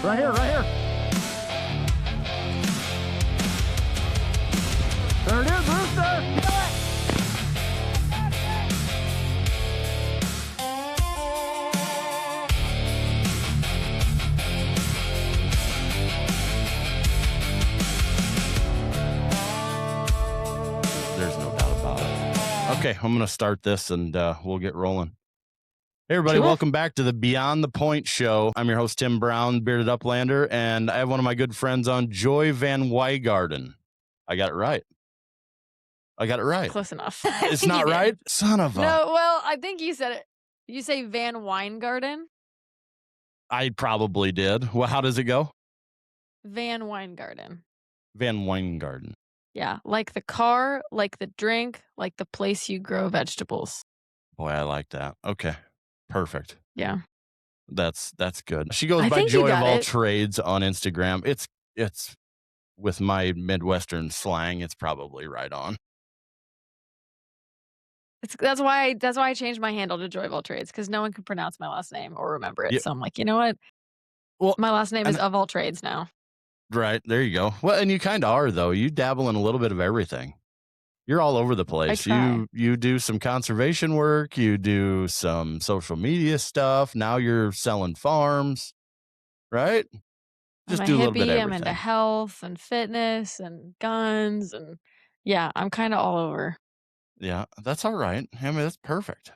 Right here, right here. There it is, Rooster. Do it. There's no doubt about it. Okay, I'm going to start this and we'll get rolling. Hey, everybody, welcome back to the Beyond the Point show. I'm your host, Tim Brown, Bearded Uplander, and I have one of my good friends on, Joy Van Wyngarden. I got it right. Close enough. It's not right? Son of a... No, well, I think you said it. You say Van Wyngarden? I probably did. Well, how does it go? Van Wyngarden. Van Wyngarden. Yeah, like the car, like the drink, like the place you grow vegetables. Boy, I like that. Okay, perfect. Yeah. That's good. She goes by Joy of All Trades on Instagram. It's with my Midwestern slang, it's probably right on. That's why I changed my handle to Joy of All Trades, because no one can pronounce my last name or remember it. Yeah. So I'm like, you know what? Well, my last name is Of All Trades now. Right. There you go. Well, and you kind of are, though. You dabble in a little bit of everything. You're all over the place. You do some conservation work. You do some social media stuff. Now you're selling farms, right? Just do a little bit of everything. I'm into health and fitness and guns. And yeah, I'm kind of all over. Yeah, that's all right. I mean, that's perfect.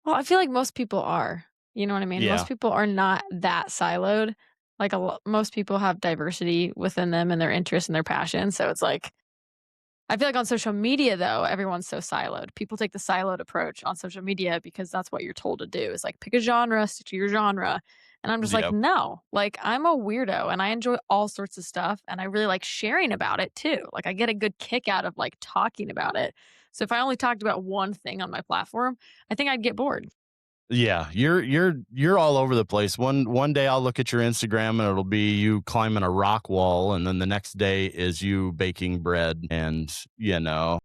Well, I feel like most people are. You know what I mean? Yeah. Most people are not that siloed. Like most people have diversity within them and their interests and their passions. So it's like, I feel like on social media, though, everyone's so siloed. People take the siloed approach on social media because that's what you're told to do. Is like, pick a genre, stick to your genre. And I'm just like, no, like I'm a weirdo and I enjoy all sorts of stuff. And I really like sharing about it too. Like I get a good kick out of like talking about it. So if I only talked about one thing on my platform, I think I'd get bored. Yeah, you're all over the place. One day I'll look at your Instagram and it'll be you climbing a rock wall, and then the next day is you baking bread, and then all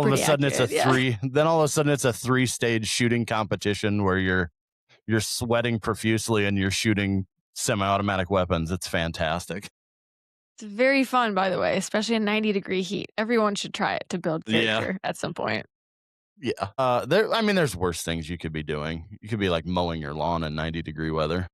of a sudden it's a 3-stage shooting competition where you're sweating profusely and you're shooting semi-automatic weapons. It's fantastic. It's very fun, by the way, especially in 90-degree heat. Everyone should try it to build character at some point. Yeah. There's worse things you could be doing. You could be like mowing your lawn in 90-degree weather.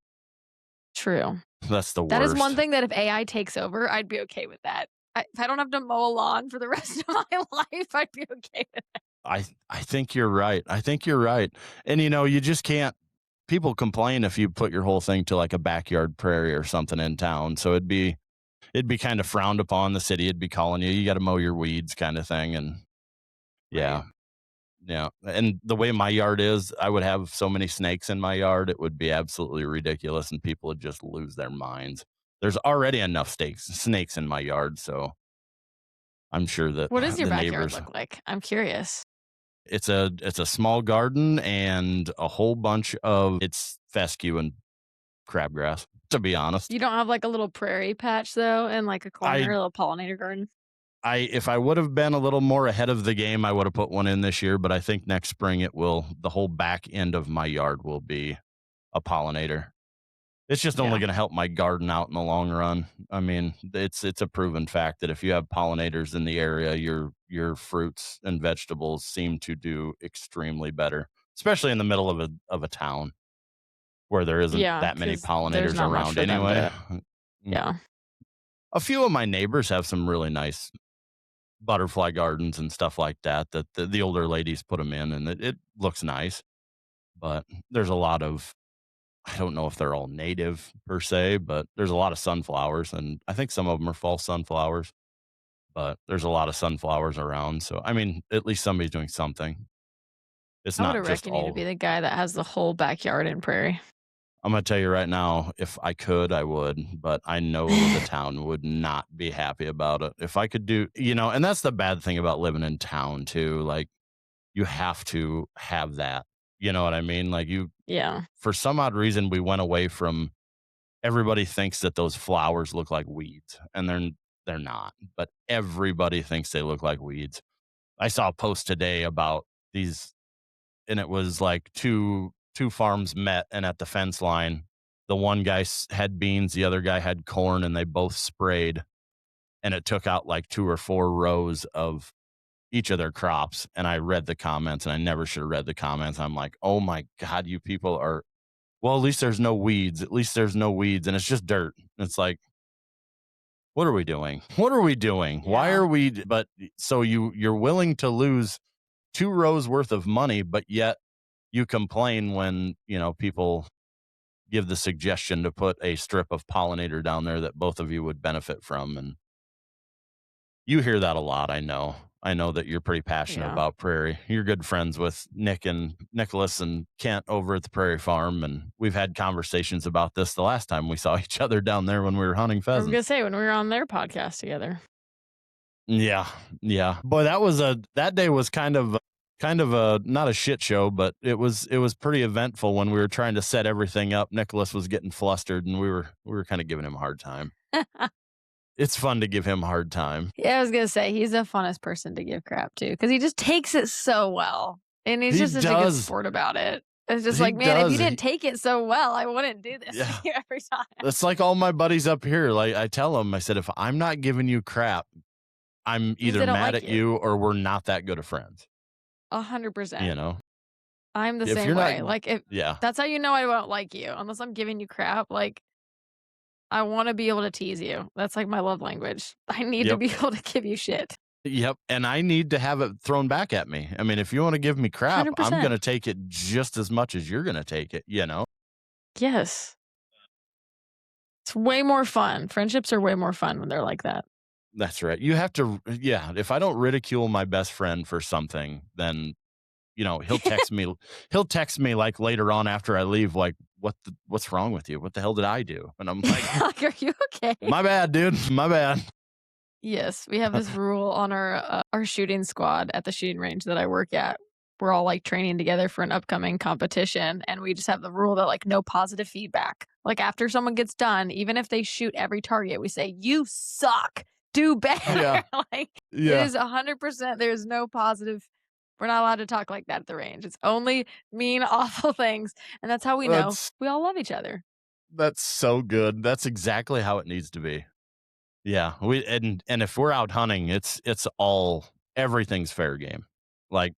True. That's the worst. That is one thing that if AI takes over, I'd be okay with that. If I don't have to mow a lawn for the rest of my life, I'd be okay with that. I think you're right. And you just can't. People complain if you put your whole thing to like a backyard prairie or something in town. So it'd be kind of frowned upon. The city would be calling you got to mow your weeds kind of thing. And yeah. Right. Yeah. And the way my yard is, I would have so many snakes in my yard. It would be absolutely ridiculous. And people would just lose their minds. There's already enough snakes in my yard. So I'm sure that what does your backyard look like? I'm curious. It's a small garden and a whole bunch of it's fescue and crabgrass, to be honest. You don't have like a little prairie patch though, and like a corner, a little pollinator garden? If I would have been a little more ahead of the game, I would have put one in this year, but I think next spring the whole back end of my yard will be a pollinator. It's just only going to help my garden out in the long run. I mean, it's a proven fact that if you have pollinators in the area, your fruits and vegetables seem to do extremely better, especially in the middle of a town where there isn't that many pollinators around anyway. Yeah. A few of my neighbors have some really nice butterfly gardens and stuff like that the older ladies put them in, and it looks nice. But there's a lot of, I don't know if they're all native per se, but there's a lot of sunflowers, and I think some of them are false sunflowers, but there's a lot of sunflowers around. So, I mean, at least somebody's doing something. It's not just all. I would reckon you to be the guy that has the whole backyard in prairie. I'm going to tell you right now, if I could, I would, but I know the town would not be happy about it. If I could do, and that's the bad thing about living in town too. Like, you have to have that. You know what I mean? Like for some odd reason, we went away from, everybody thinks that those flowers look like weeds, and they're not, but everybody thinks they look like weeds. I saw a post today about these, and it was like two farms met, and at the fence line, the one guy had beans, the other guy had corn, and they both sprayed, and it took out like 2 or 4 rows of each of their crops. And I read the comments, and I never should have read the comments. I'm like, oh my God, you people are, well, at least there's no weeds. At least there's no weeds, and it's just dirt. It's like, what are we doing? What are we doing? Yeah. Why are we? But so you're willing to lose 2 rows worth of money, but yet you complain when, people give the suggestion to put a strip of pollinator down there that both of you would benefit from. And you hear that a lot. I know that you're pretty passionate about prairie. You're good friends with Nick and Nicholas and Kent over at the Prairie Farm. And we've had conversations about this the last time we saw each other down there when we were hunting I was pheasants. going to say, when we were on their podcast together. Yeah. Boy, that day was kind of a not a shit show, but it was pretty eventful when we were trying to set everything up. Nicholas was getting flustered, and we were kind of giving him a hard time. It's fun to give him a hard time. Yeah, I was going to say, he's the funnest person to give crap to because he just takes it so well. And he's just such a good sport about it. It's just like, man, if you didn't take it so well, I wouldn't do this with you every time. It's like all my buddies up here. Like I tell them, I said, if I'm not giving you crap, I'm either mad at you or we're not that good of friends. 100%. I'm the same way. That's how you know I won't like you. Unless I'm giving you crap, like, I want to be able to tease you. That's like my love language. I need to be able to give you shit. Yep. And I need to have it thrown back at me. I mean, if you want to give me crap, 100%. I'm going to take it just as much as you're going to take it, Yes. It's way more fun. Friendships are way more fun when they're like that. That's right. You have to, if I don't ridicule my best friend for something, then, he'll text me. He'll text me like later on after I leave, like, what's wrong with you? What the hell did I do? And I'm like, are you okay? My bad, dude. My bad. Yes, we have this rule on our shooting squad at the shooting range that I work at. We're all like training together for an upcoming competition, and we just have the rule that like no positive feedback. Like after someone gets done, even if they shoot every target, we say, "You suck. Do better." Yeah. It is 100%. There's no positive. We're not allowed to talk like that at the range. It's only mean, awful things, and that's how we know we all love each other. That's so good. That's exactly how it needs to be. Yeah, and if we're out hunting, it's all everything's fair game. Like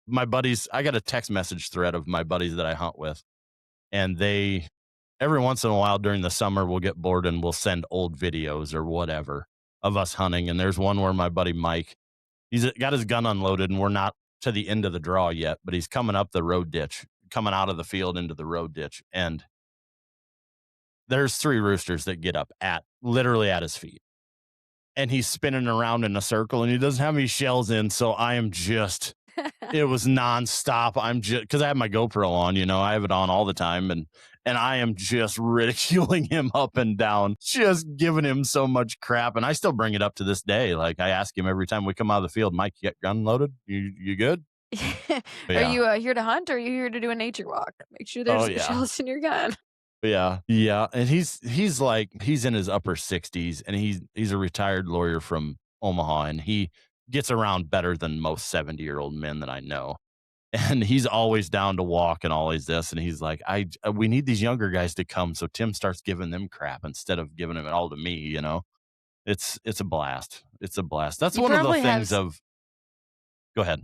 my buddies, I got a text message thread of my buddies that I hunt with, and they every once in a while during the summer we'll get bored and we'll send old videos or whatever of us hunting. And there's one where my buddy Mike, he's got his gun unloaded, and we're not to the end of the draw yet, but he's coming up the road ditch, coming out of the field into the road ditch, and there's 3 roosters that get up literally at his feet. And he's spinning around in a circle, and he doesn't have any shells in. So I am just, it was nonstop. I'm just, because I have my GoPro on, I have it on all the time. And I am just ridiculing him up and down, just giving him so much crap. And I still bring it up to this day. Like I ask him every time we come out of the field, Mike, you got gun loaded? You good? Are you here to hunt, or are you here to do a nature walk? Make sure there's shells in your gun. Yeah. And he's in his upper 60s, and he's a retired lawyer from Omaha, and he gets around better than most 70-year-old men that I know. And he's always down to walk and always this. And he's like, we need these younger guys to come. So Tim starts giving them crap instead of giving it all to me, It's a blast. It's a blast. That's one of the things of, go ahead.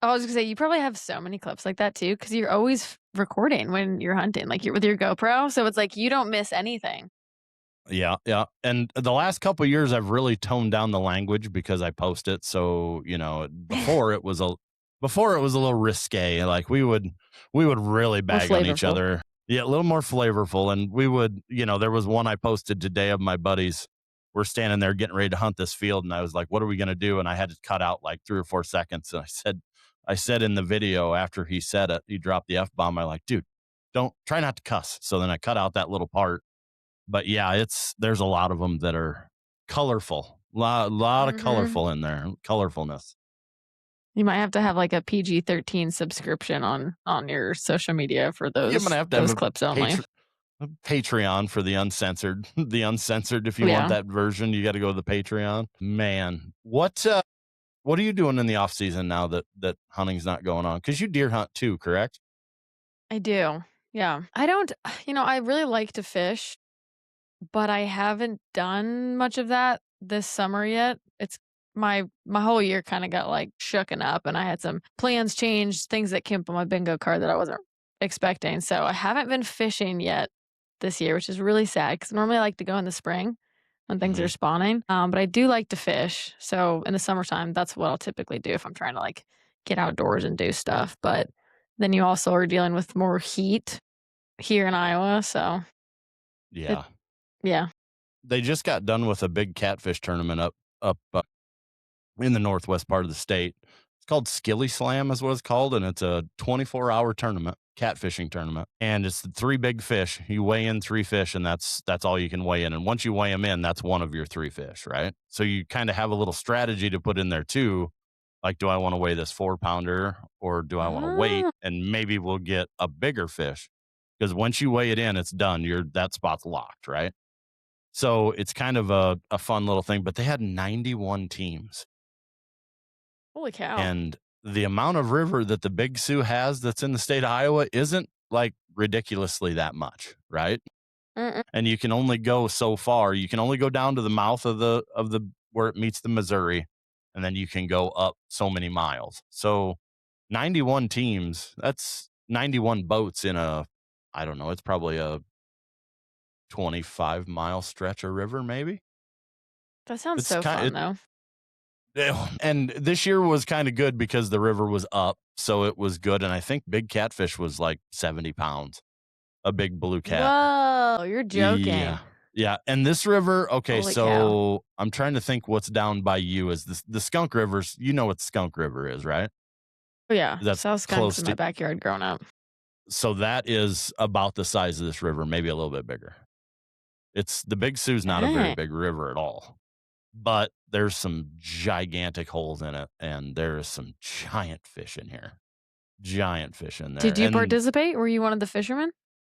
I was gonna say, you probably have so many clips like that too, because you're always recording when you're hunting, like you're with your GoPro. So it's like you don't miss anything. Yeah. And the last couple of years, I've really toned down the language because I post it. So before it was a little risque. Like we would really bag on each other. Yeah, a little more flavorful. And we would, there was one I posted today of my buddies. We're standing there getting ready to hunt this field, and I was like, "What are we gonna do?" And I had to cut out like 3 or 4 seconds. And I said in the video after he said it, he dropped the F-bomb. I like, dude, don't try not to cuss. So then I cut out that little part. But yeah, there's a lot of them that are colorful. Lot of colorful in there. Colorfulness. You might have to have like a PG-13 subscription on your social media for those. You're gonna have to have clips only. Patreon for the uncensored. The uncensored. If you want that version, you got to go to the Patreon. Man, what are you doing in the off season now that hunting's not going on? Because you deer hunt too, correct? I do. Yeah. I don't, I really like to fish, but I haven't done much of that this summer yet. It's my whole year kind of got like shooken up and I had some plans changed, things that came up on my bingo card that I wasn't expecting. So I haven't been fishing yet this year, which is really sad because normally I like to go in the spring when things Hmm. are spawning. But I do like to fish. So in the summertime, that's what I'll typically do if I'm trying to like get outdoors and do stuff. But then you also are dealing with more heat here in Iowa. So it, Yeah. yeah. They just got done with a big catfish tournament up in the northwest part of the state. It's called Skilly Slam is what it's called, and it's a 24-hour tournament, catfishing tournament. And it's 3 big fish. You weigh in 3 fish, and that's all you can weigh in. And once you weigh them in, that's one of your 3 fish, right? So you kind of have a little strategy to put in there too. Like, do I want to weigh this 4-pounder or do I want to wait Ah, and maybe we'll get a bigger fish? Because once you weigh it in, it's done. That spot's locked, right? So it's kind of a fun little thing. But they had 91 teams. holy cow. And the amount of river that the Big Sioux has that's in the state of Iowa isn't like ridiculously that much, right? Mm-mm. And you can only go so far. You can only go down to the mouth of the where it meets the Missouri, and then you can go up so many miles. So 91 teams, that's 91 boats in a I don't know, it's probably a 25-mile stretch of river maybe. That sounds It's so kind fun it, though. Yeah, and this year was kind of good because the river was up, so it was good. And I think big catfish was like 70 pounds, a big blue cat. Whoa, you're joking. Yeah, yeah. And this river, okay, Holy cow. so I'm trying to think what's down by you is the Skunk Rivers. You know what the Skunk River is, right? Oh yeah. That's Saw skunks close in my to. backyard growing up. So that is about the size of this river, maybe a little bit bigger. It's the Big Sioux's not a very Dang. big river at all, but there's some gigantic holes in it, and there is some giant fish in here. Giant fish in there. Did you And participate? Were you one of the fishermen?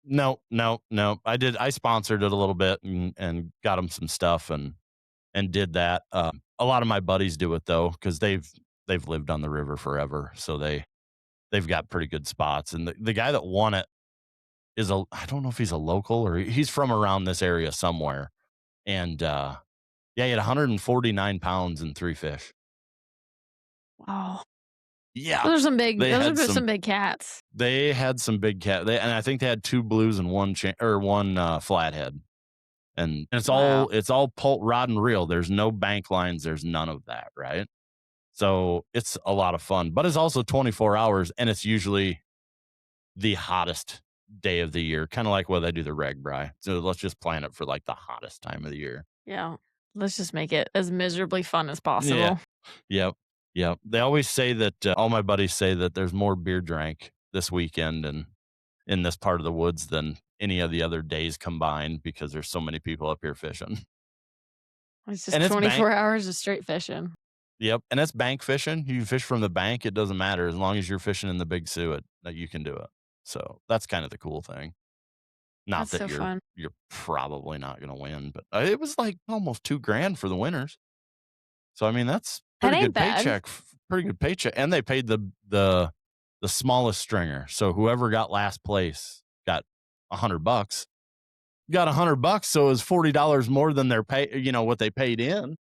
no, no, no. I sponsored it a little bit and got them some stuff and did that. A lot of my buddies do it though because they've lived on the river forever, so they've got pretty good spots. And the guy that won it is I don't know if he's a local or he's from around this area somewhere. And yeah, he had 149 pounds and 3 fish. Wow. Yeah, they Those are had just some some big cats. they had some big and I think they had 2 blues and one flathead. And Wow. it's all pull rod and reel. There's no bank lines. There's none of that, right? So it's a lot of fun, but it's also 24 hours, and it's usually the hottest day of the year, kind of like what they do the reg bri. So let's just plan it for like the hottest time of the year. Yeah. Let's just make it as miserably fun as Yeah. possible. Yep. Yep. They always say that all my buddies say that there's more beer drank this weekend and in this part of the woods than any of the other days combined because there's so many people up here fishing. It's And just it's bank 24 hours of straight fishing. Yep, and it's bank fishing. You fish from the bank, it doesn't matter as long as you're fishing in the Big Sioux, that you can do it. So that's kind of the cool thing. Not That's that so fun. you're probably not going to win, but it was like almost 2 grand for the winners. So I mean, that's That pretty ain't good bad. paycheck. Pretty good paycheck, and they paid the smallest stringer. So whoever got last place got $100. Got $100, so it was $40 more than their pay. You know what they paid in.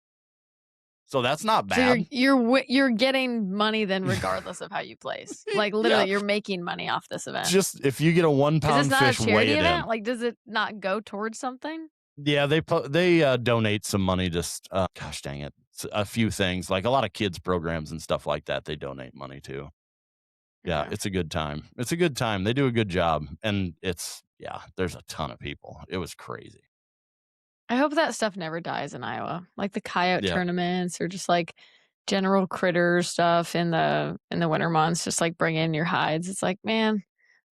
So that's not So bad. you're getting money then regardless of how you place. Like Yeah, literally you're making money off this event. just if you get a one Is this pound not a fish, weigh charity it in. event? Like does it not go towards something? Yeah, they donate some money to gosh dang it, a few things like a lot of kids programs and stuff like that. They donate money to. Yeah, Okay. it's a good time. It's a good time. They do a good job, and there's a ton of people. It was crazy. I hope that stuff never dies in Iowa. Like the coyote Yeah, tournaments or just like general critter stuff in the winter months, just like bring in your hides. It's like, man,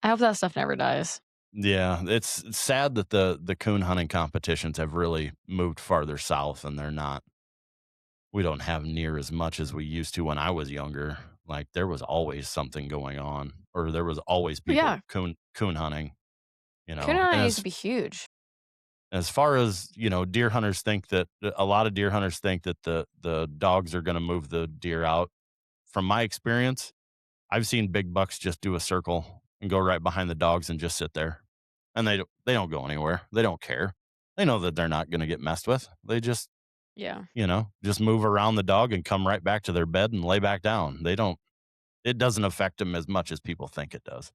I hope that stuff never dies. yeah. It's sad that the coon hunting competitions have really moved farther south, and they're not. We don't have near as much as we used to when I was younger. Like there was always something going on, or there was always But people yeah, coon hunting. coon And hunting used to be huge. as far as deer hunters think that a lot of deer hunters think that the dogs are going to move the deer out. From my experience, I've seen big bucks just do a circle and go right behind the dogs and just sit there. And they don't go anywhere. They don't care. They know that they're not going to get messed with. They just, Yeah. just move around the dog and come right back to their bed and lay back down. It doesn't affect them as much as people think it does.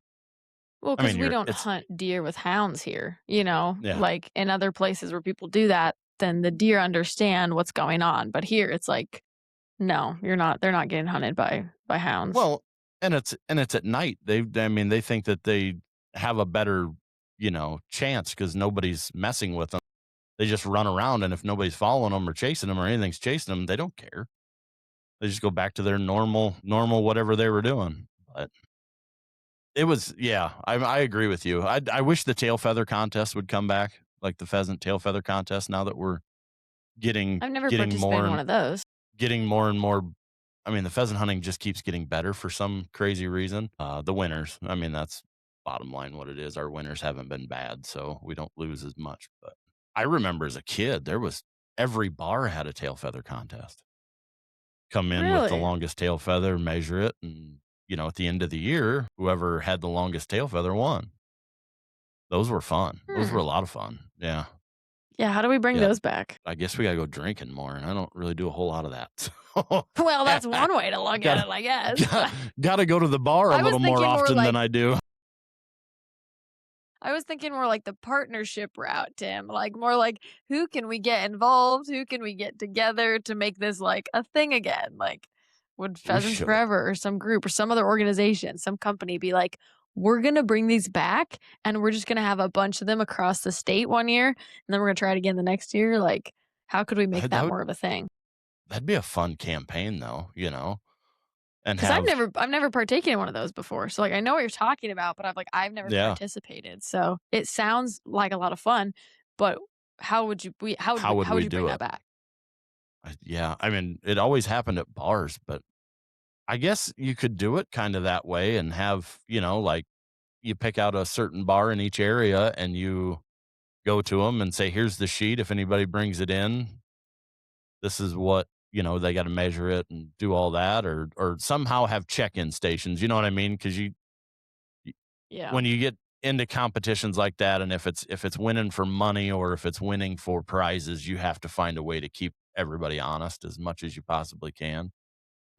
Well, I because mean, we don't it's, hunt deer with hounds here, yeah. like in other places where people do that, then the deer understand what's going on. But here it's like, no, they're not getting hunted by hounds. Well, and it's at night. They think that they have a better, chance because nobody's messing with them. They just run around, and if nobody's following them or chasing them or anything's chasing them, they don't care. They just go back to their normal whatever they were doing. But it was, yeah, I agree with you. I wish the tail feather contest would come back, like the pheasant tail feather contest. Now that we're getting I've never getting participated more in one and of those. getting more and more. I mean, the pheasant hunting just keeps getting better for some crazy reason. The winters, I mean, that's bottom line what it is. Our winters haven't been bad, so we don't lose as much. But I remember as a kid, every bar had a tail feather contest. Come in with the Really? longest tail feather, measure it, and at the end of the year, whoever had the longest tail feather won. Those were fun. Those were Hmm. a lot of fun. Yeah. Yeah, how do we bring Yeah. those back? I guess we gotta go drinking more, and I don't really do a whole lot of that. So Well, that's one way to look at gotta, it, I guess. gotta go to the bar a I was little more thinking more often than like I do. I was thinking more like the partnership route, Tim. Like more like who can we get involved? Who can we get together to make this like a thing again? Like would We Pheasants should. Forever or some group or some other organization, some company be like, we're gonna bring these back and we're just gonna have a bunch of them across the state one year and then we're gonna try it again the next year? Like, how could we make That that would more of a thing? that'd be a fun campaign though, and Because have I've never partaken in one of those before. So like I know what you're talking about, but I've never yeah. participated. So it sounds like a lot of fun, but How would how would we you bring do that it? back? Yeah, I mean, it always happened at bars, but I guess you could do it kind of that way and have, like you pick out a certain bar in each area and you go to them and say, "Here's the sheet. If anybody brings it in, this is what." They got to measure it and do all that, or somehow have check-in stations. You know what I mean? Because Yeah. when you get into competitions like that, and if it's winning for money or if it's winning for prizes, you have to find a way to keep everybody honest as much as you possibly can.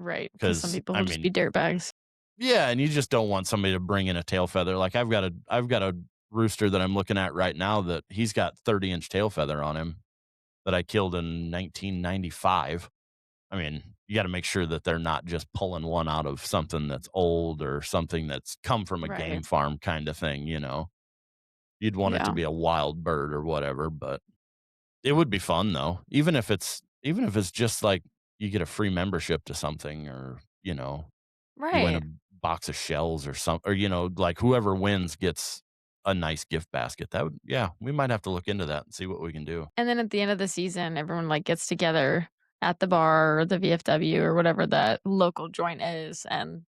Right. Because some Because people I will just be mean, dirtbags. yeah, and you just don't want somebody to bring in a tail feather. Like I've got a rooster that I'm looking at right now that he's got 30-inch tail feather on him that I killed in 1995. I mean, you got to make sure that they're not just pulling one out of something that's old or something that's come from a game Right. farm kind of thing. You'd want it to Yeah. be a wild bird or whatever, but it would be fun though. Even if it's just like you get a free membership to something, or you win a Right. box of shells or something, or like whoever wins gets a nice gift basket. That would, yeah, we might have to look into that and see what we can do. And then at the end of the season, everyone like gets together at the bar or the VFW or whatever that local joint is and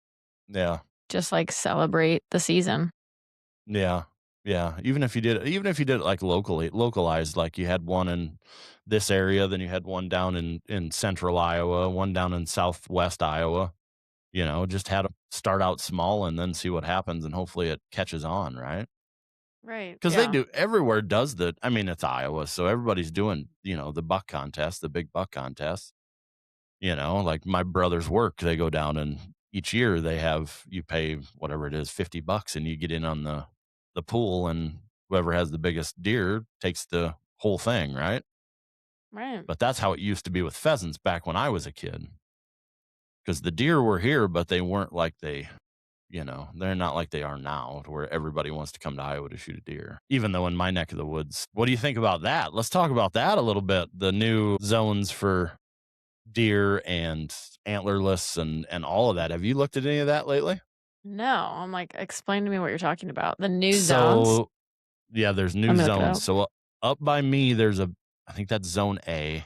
Yeah. just like celebrate the season. Yeah. Yeah. Even if you did it like localized, like you had one in this area, then you had one down in central Iowa, one down in southwest Iowa, just had them start out small and then see what happens, and hopefully it catches on, right? Right. Because Yeah. everywhere does I mean, it's Iowa, so everybody's doing, the buck contest, the big buck contest. Like my brother's work, they go down and each year you pay whatever it is, $50 and you get in on the pool, and whoever has the biggest deer takes the whole thing, right? Right. But that's how it used to be with pheasants back when I was a kid. Because the deer were here, but they weren't like they're not like they are now, to where everybody wants to come to Iowa to shoot a deer. Even though in my neck of the woods, what do you think about that? Let's talk about that a little bit. The new zones for deer and antlerless and all of that. Have you looked at any of that lately? No, I'm like, explain to me what you're talking about. The new zones. So yeah, there's Let new me look it zones. up. So up by me, I think that's zone A,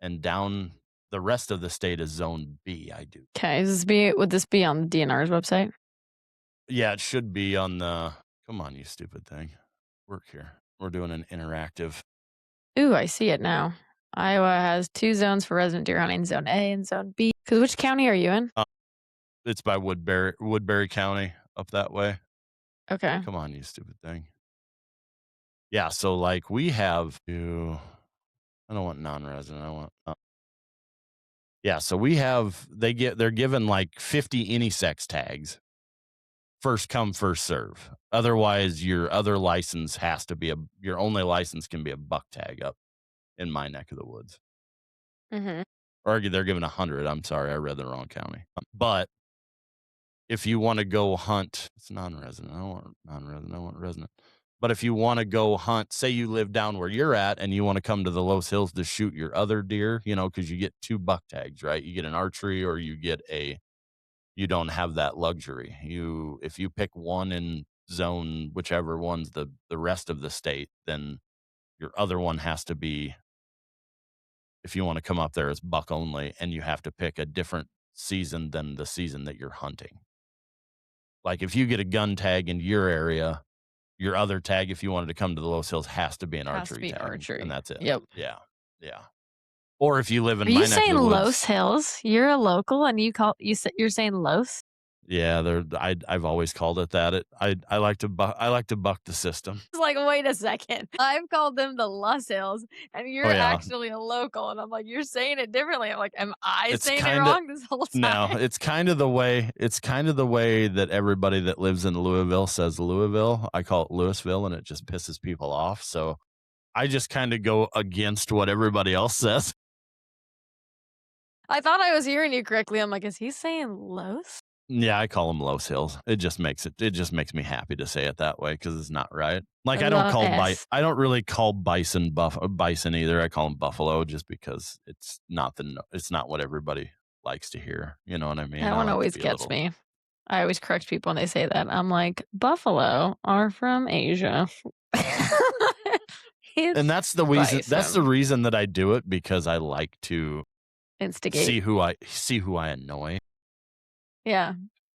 and down the rest of the state is zone B. I do. Okay, would this be on the DNR's website? Yeah, it should be on the. Come on, you stupid thing. Work here. We're doing an interactive. Ooh, I see it now. Iowa has two zones for resident deer hunting, zone A and zone B. Because which county are you in? It's by Woodbury County up that way. Okay. Come on, you stupid thing. Yeah, so like we have to. I don't want non-resident. I want. Yeah, so we have. They're given like 50 any-sex tags. First come, first serve. Otherwise, your other license has to be your only license can be a buck tag up in my neck of the woods. Mm-hmm. Or they're given 100. I'm sorry, I read the wrong county. But if you want to go hunt, it's non-resident. I don't want non-resident. I want resident. But if you want to go hunt, say you live down where you're at and you want to come to the Los Hills to shoot your other deer, because you get 2 buck tags, right? You get an archery or you don't have that luxury. If you pick one in zone, whichever one's the rest of the state, then your other one has to be, if you want to come up there, it's buck only, and you have to pick a different season than the season that you're hunting. Like if you get a gun tag in your area, your other tag, if you wanted to come to the Los Hills, has to be an archery tag. Archery. And that's it. Yep. Yeah. Yeah. Or if you live in Are my you neck of saying the woods. Los Hills? You're a local and you're saying Los? Yeah, I've always called it that. I like to buck the system. It's like, wait a second. I've called them the Los Hills, and you're actually a local. And I'm like, you're saying it differently. I'm like, am I saying it wrong this whole time? No, it's kind of the way that everybody that lives in Louisville says Louisville. I call it Louisville, and it just pisses people off. So I just kind of go against what everybody else says. I thought I was hearing you correctly. I'm like, is he saying Los? Yeah, I call them Los Hills. It just makes me happy to say it that way because it's not right. Like I don't really call bison either. I call them buffalo just because it's not what everybody likes to hear. You know what I mean? That one always gets me. I always correct people when they say that. I'm like, buffalo are from Asia. And that's the reason. That's the reason that I do it, because I like to instigate, see who I annoy. Yeah.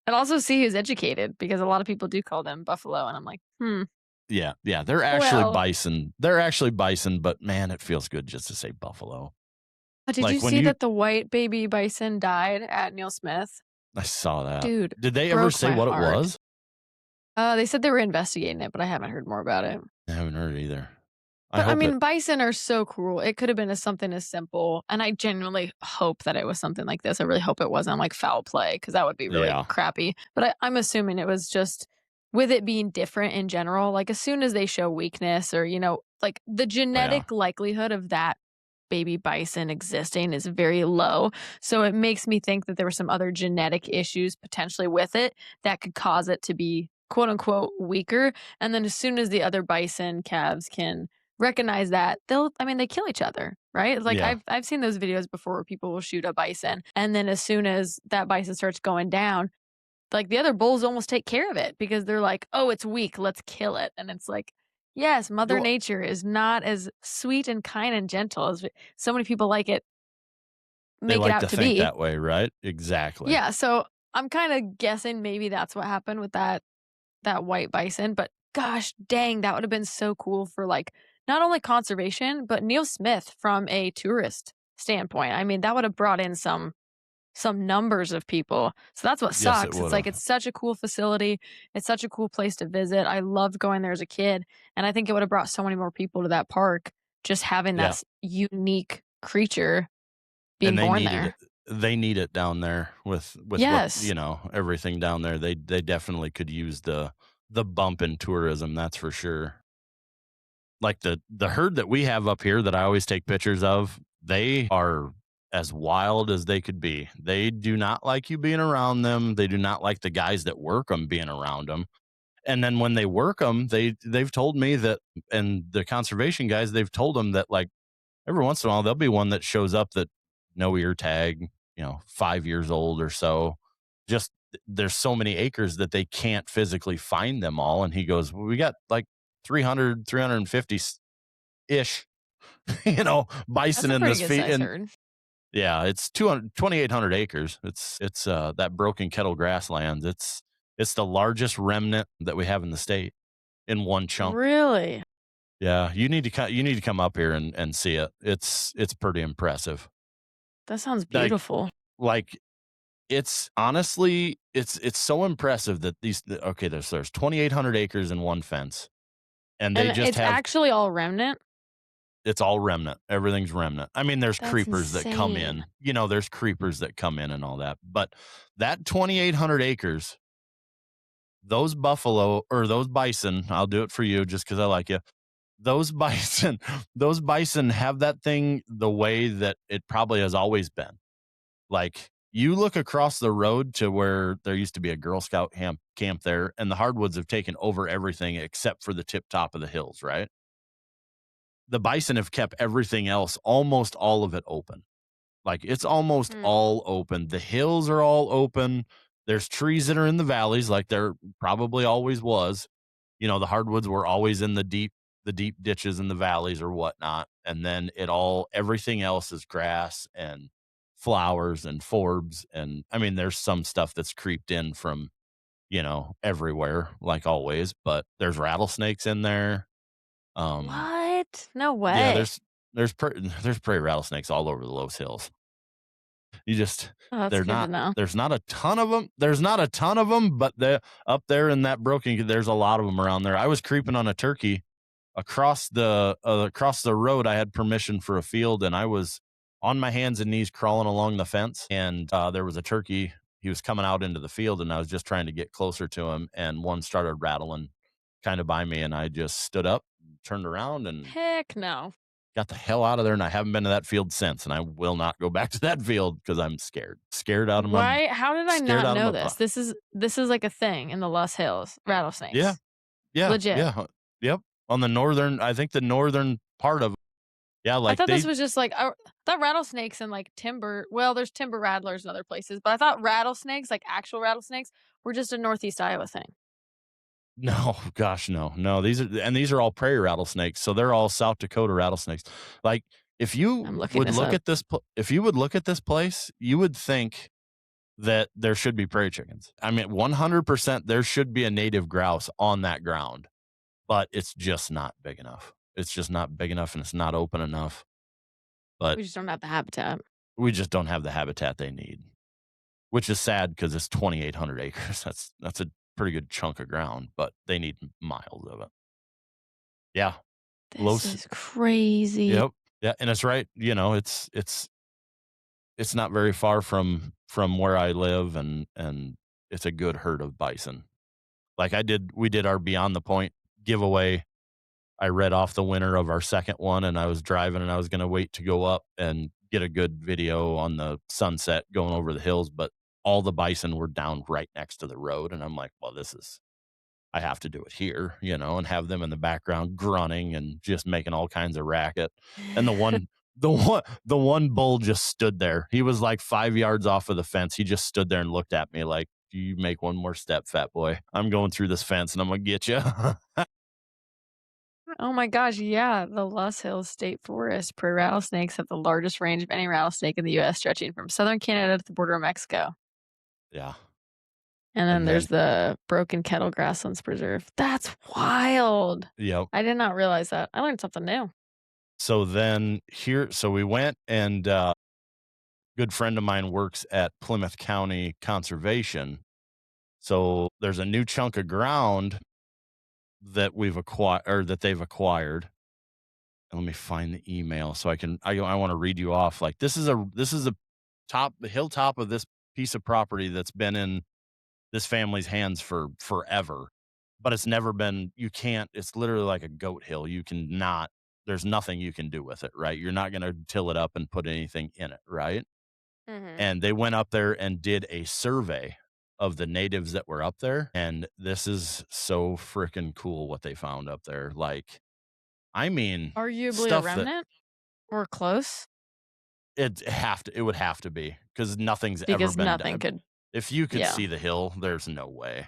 And also see who's educated, because a lot of people do call them buffalo. And I'm like, Yeah. They're actually bison. They're actually bison, but man, it feels good just to say buffalo. But did you see that the white baby bison died at Neil Smith? I saw that. Dude. Did they ever say what it was? They said they were investigating it, but I haven't heard more about it. I haven't heard either. But I mean, bison are so cruel. It could have been something as simple, and I genuinely hope that it was something like this. I really hope it wasn't like foul play, because that would be really crappy. But I'm assuming it was just, with it being different in general, like as soon as they show weakness or, like the genetic likelihood of that baby bison existing is very low. So it makes me think that there were some other genetic issues potentially with it that could cause it to be quote unquote weaker. And then as soon as the other bison calves can recognize that, they kill each other, right? Like I've seen those videos before where people will shoot a bison, and then as soon as that bison starts going down, like the other bulls almost take care of it because they're like, oh, it's weak, let's kill it. And it's like, yes, Mother Nature is not as sweet and kind and gentle as so many people make it out to be that way, right? Exactly. Yeah, so I'm kind of guessing maybe that's what happened with that white bison, but gosh dang, that would have been so cool for like not only conservation, but Neil Smith from a tourist standpoint. I mean, that would have brought in some numbers of people. So that's what sucks. It's like, it's such a cool facility. It's such a cool place to visit. I loved going there as a kid. And I think it would have brought so many more people to that park, just having that unique creature being born there. They need it down there with what, everything down there. They definitely could use the bump in tourism. That's for sure. Like the herd that we have up here that I always take pictures of, they are as wild as they could be. They do not like you being around them. They do not like the guys that work them being around them. And then when they work them, they've told me that, and the conservation guys, they've told them that like every once in a while there'll be one that shows up that no ear tag, 5 years old or so. Just there's so many acres that they can't physically find them all. And he goes, well, we got like 350 ish, bison in this field. Yeah, it's 2,800 acres. It's that broken kettle grasslands. It's the largest remnant that we have in the state in one chunk. Really? Yeah, you need to come up here and see it. It's pretty impressive. That sounds beautiful. Like It's honestly, it's so impressive that okay, there's 2,800 acres in one fence, and they And just it's have actually all remnant? it's all remnant. Everything's remnant. I mean, there's That's creepers that come insane. in. There's creepers that come in and all that. But that 2,800 acres, those buffalo or those bison, I'll do it for you just because I like you. Those bison, those bison have that thing the way that it probably has always been. Like, you look across the road to where there used to be a Girl Scout camp there, and the hardwoods have taken over everything except for the tip top of the hills, right? The bison have kept everything else, almost all of it open. Like, it's almost Mm. all open. The hills are all open. There's trees that are in the valleys like there probably always was. The hardwoods were always in the deep ditches in the valleys or whatnot. And then everything else is grass and flowers and forbs. And I mean, there's some stuff that's creeped in from, everywhere, like always, but there's rattlesnakes in there. Um, What? No yeah, way. there's prairie rattlesnakes all over the Loess Hills. You just Oh, that's they're good to not know. there's not a ton of them. There's not a ton of them, but the up there in that broken, there's a lot of them around there. I was creeping on a turkey across the road. I had permission for a field, and I was on my hands and knees crawling along the fence, and there was a turkey. He was coming out into the field, and I was just trying to get closer to him, and one started rattling kind of by me, and I just stood up, turned around, and Heck no. got the hell out of there. And I haven't been to that field since, and I will not go back to that field because I'm scared out of my Why? How did I scared not out of know my this? butt. This is like a thing in the Loess Hills, Yeah, rattlesnakes. yeah, Legit. yeah, yep. On the northern, I think the northern part of, yeah, I like thought they this was just like I thought rattlesnakes and like timber. Well, there's timber rattlers in other places, but I thought rattlesnakes, like actual rattlesnakes, were just a Northeast Iowa thing. no, gosh, no. These are all prairie rattlesnakes, so they're all South Dakota rattlesnakes. Like, I'm looking this up. if you would look at this place, you would think that there should be prairie chickens. I mean, 100% there should be a native grouse on that ground, but it's just not big enough. It's just not big enough, and it's not open enough. But We just don't have the habitat. we just don't have the habitat they need, which is sad because it's 2,800 acres. That's a pretty good chunk of ground, but they need miles of it. Yeah, This Los. is crazy. Yep, yeah, and it's right. It's not very far from where I live, and it's a good herd of bison. Like we did our Beyond the Point giveaway. I read off the winner of our second one, and I was driving, and I was going to wait to go up and get a good video on the sunset going over the hills, but all the bison were down right next to the road, and I'm like, well, I have to do it here, and have them in the background grunting and just making all kinds of racket. And the one bull just stood there. He was like 5 yards off of the fence. He just stood there and looked at me like, "Do you make one more step, fat boy? I'm going through this fence, and I'm gonna get you." Oh my gosh, yeah, the Loess Hills State Forest. Prairie rattlesnakes have the largest range of any rattlesnake in the U.S., stretching from southern Canada to the border of Mexico. Yeah, And then and there's then the Broken Kettle Grasslands Preserve. That's wild. yep. I did not realize that. I learned something new. So we went, and good friend of mine works at Plymouth County Conservation. So there's a new chunk of ground that we've acquired, or that they've acquired. And let me find the email so I want to read you off. Like, this is a the hilltop of this piece of property that's been in this family's hands for forever, but it's never been. You can't. It's literally like a goat hill. You cannot. There's nothing you can do with it, right? You're not going to till it up and put anything in it, right? Mhm. And they went up there and did a survey of the natives that were up there, and this is so freaking cool what they found up there. Like, I mean, Arguably a stuff that remnant or close it would have to be because nothing's ever because been nothing done. could. If you could Yeah. see the hill, there's no way.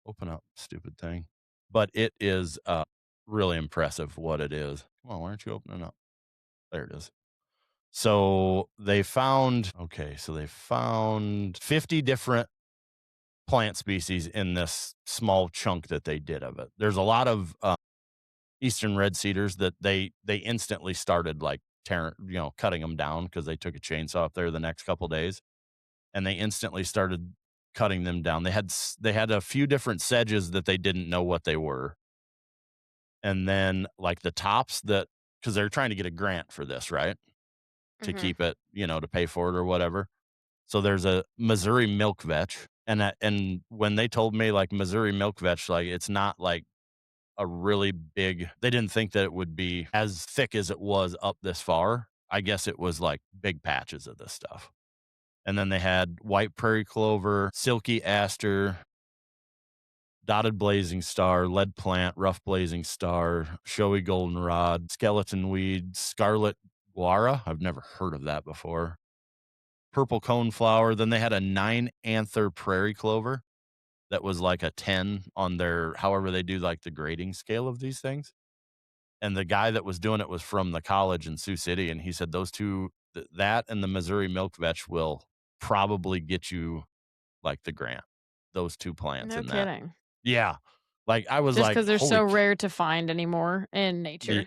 Open up, stupid thing. But it is really impressive what it is. Come on, why aren't you opening up? There it is. So they found 50 different plant species in this small chunk that they did of it. There's a lot of eastern red cedars that they instantly started like tearing, cutting them down because they took a chainsaw up there the next couple days. and they instantly started cutting them down. They had a few different sedges that they didn't know what they were. And then like the tops that, because they're trying to get a grant for this, right? To Mm-hmm. keep it, to pay for it or whatever. So there's a Missouri milk vetch. And when they told me like Missouri milk vetch, like it's not like a really big, they didn't think that it would be as thick as it was up this far. I guess it was like big patches of this stuff. And then they had white prairie clover, silky aster, dotted blazing star, lead plant, rough blazing star, showy goldenrod, skeleton weed, scarlet guara. I've never heard of that before. Purple coneflower. Then they had a 9-anther prairie clover that was like a 10 on their, however they do like the grading scale of these things. And the guy that was doing it was from the college in Sioux City. And he said those two, that and the Missouri milk vetch will probably get you like the grant, those two plants No in that. kidding. Yeah. Like I was Just like, because they're so holy rare to find anymore in nature.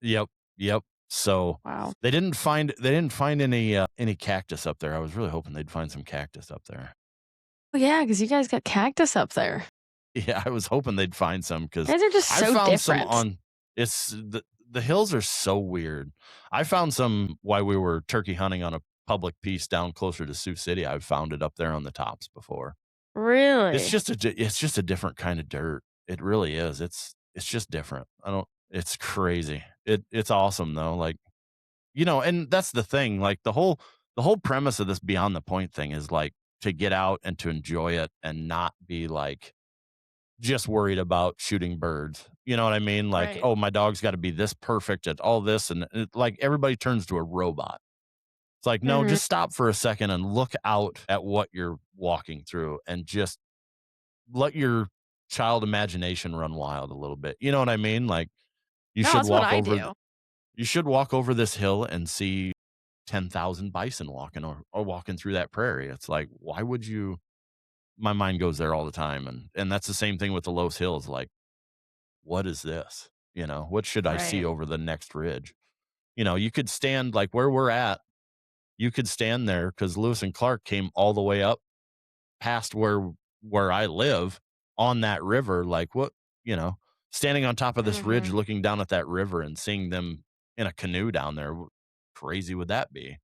Yep. Yep. So Wow. they didn't find any cactus up there. I was really hoping they'd find some cactus up there. Oh, yeah, because you guys got cactus up there. Yeah, I was hoping they'd find some because You guys are just I so found some different. on it's the hills are so weird. I found some while we were turkey hunting on a public piece down closer to Sioux City. I've found it up there on the tops before. Really? It's just a different kind of dirt. It really is. It's just different. It's crazy. It's awesome though. Like, and that's the thing. Like the whole premise of this beyond the point thing is like to get out and to enjoy it and not be like just worried about shooting birds. You know what I mean? Like, Right. oh, my dog's got to be this perfect at all this. And like everybody turns to a robot. It's like, no, Mhm. just stop for a second and look out at what you're walking through and just let your child imagination run wild a little bit. You know what I mean? Like you No, should that's what walk I over, do. you should walk over this hill and see 10,000 bison walking or walking through that prairie. It's like, why would you? My mind goes there all the time. And that's the same thing with the Los Hills. Like, what is this? What should I see Right. over the next ridge? You could stand like where we're at, you could stand there because Lewis and Clark came all the way up past where I live on that river. Like what, you know, standing on top of this ridge, Mhm. looking down at that river and seeing them in a canoe down there. Crazy would that be,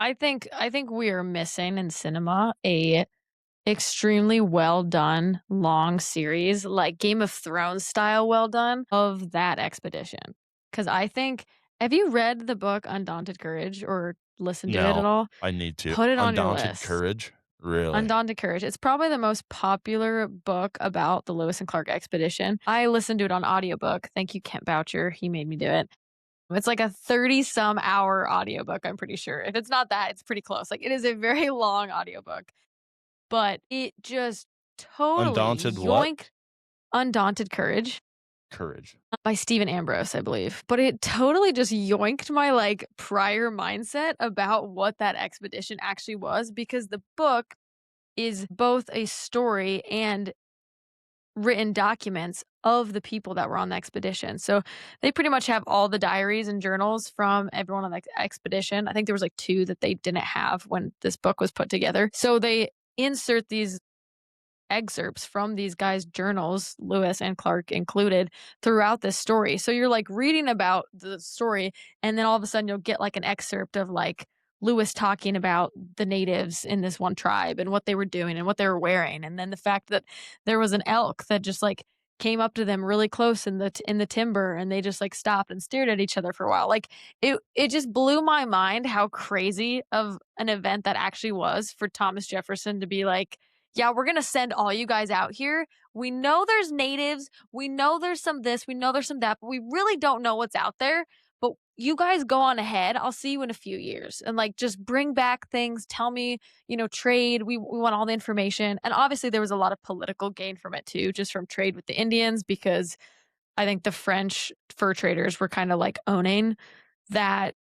I think we are missing in cinema a extremely well done long series, like Game of Thrones style well done of that expedition. Because I think, have you read the book Undaunted Courage or listened to it No, at all? I need to. Put it on your Undaunted list. Courage. Really? Undaunted Courage. It's probably the most popular book about the Lewis and Clark expedition. I listened to it on audiobook. Thank you, Kent Boucher. He made me do it. It's like a 30 some hour audiobook, I'm pretty sure. If it's not that, it's pretty close. Like it is a very long audiobook, but it just totally Undaunted what? yoinked Undaunted Courage Courage. by Stephen Ambrose, I believe. But it totally just yoinked my like prior mindset about what that expedition actually was because the book is both a story and written documents of the people that were on the expedition. So they pretty much have all the diaries and journals from everyone on the expedition. I think there was like 2 that they didn't have when this book was put together. So they insert these excerpts from these guys' journals, Lewis and Clark included, throughout this story. So you're like reading about the story, and then all of a sudden you'll get like an excerpt of like Lewis talking about the natives in this one tribe and what they were doing and what they were wearing. And then the fact that there was an elk that just like came up to them really close in the timber and they just like stopped and stared at each other for a while. Like it just blew my mind how crazy of an event that actually was for Thomas Jefferson to be like, yeah, we're going to send all you guys out here. We know there's natives. We know there's some this. We know there's some that, but we really don't know what's out there. But you guys go on ahead. I'll see you in a few years and like just bring back things. Tell me, trade. We want all the information. And obviously, there was a lot of political gain from it too, just from trade with the Indians, because I think the French fur traders were kind of like owning that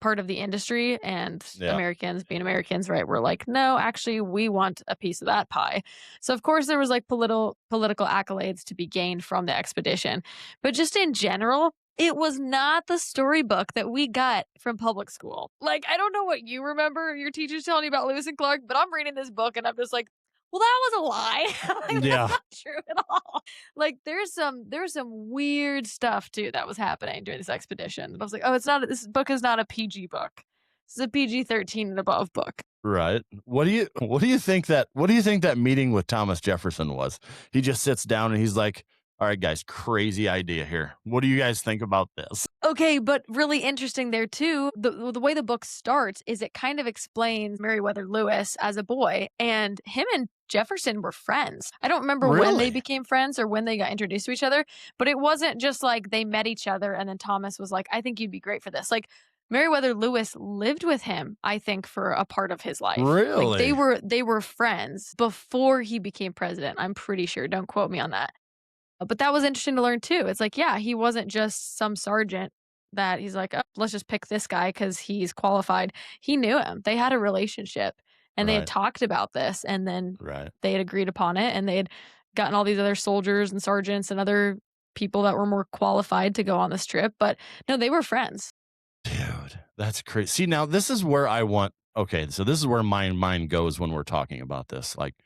part of the industry, and Yeah. Americans being Americans, right, we're like, no, actually we want a piece of that pie. So of course there was like political accolades to be gained from the expedition. But just in general, It was not the storybook that we got from public school. Like, I don't know what you remember your teachers telling you about Lewis and Clark, but I'm reading this book and I'm just like, well, that was a lie. Like, that's Yeah. not true at all. Like, there's some weird stuff too that was happening during this expedition. I was like, oh, this book is not a PG book. This is a PG-13 and above book. Right. What do you think that meeting with Thomas Jefferson was? He just sits down and he's like, all right, guys, crazy idea here. What do you guys think about this? Okay, but really interesting there too. The way the book starts is it kind of explains Meriwether Lewis as a boy, and him and Jefferson were friends. I don't remember when they Really? became friends or when they got introduced to each other, but it wasn't just like they met each other and then Thomas was like, "I think you'd be great for this." Like Meriwether Lewis lived with him, I think, for a part of his life. Like Really? they were friends before he became president. I'm pretty sure. Don't quote me on that. But that was interesting to learn too. It's like, yeah, he wasn't just some sergeant that he's like, "Oh, let's just pick this guy because he's qualified." He knew him. They had a relationship and they had Right. talked about this and then Right. they had agreed upon it and they had gotten all these other soldiers and sergeants and other people that were more qualified to go on this trip. But no, they were friends. Dude, that's crazy. See, now this is where I want okay, so this is where my mind goes when we're talking about this. Like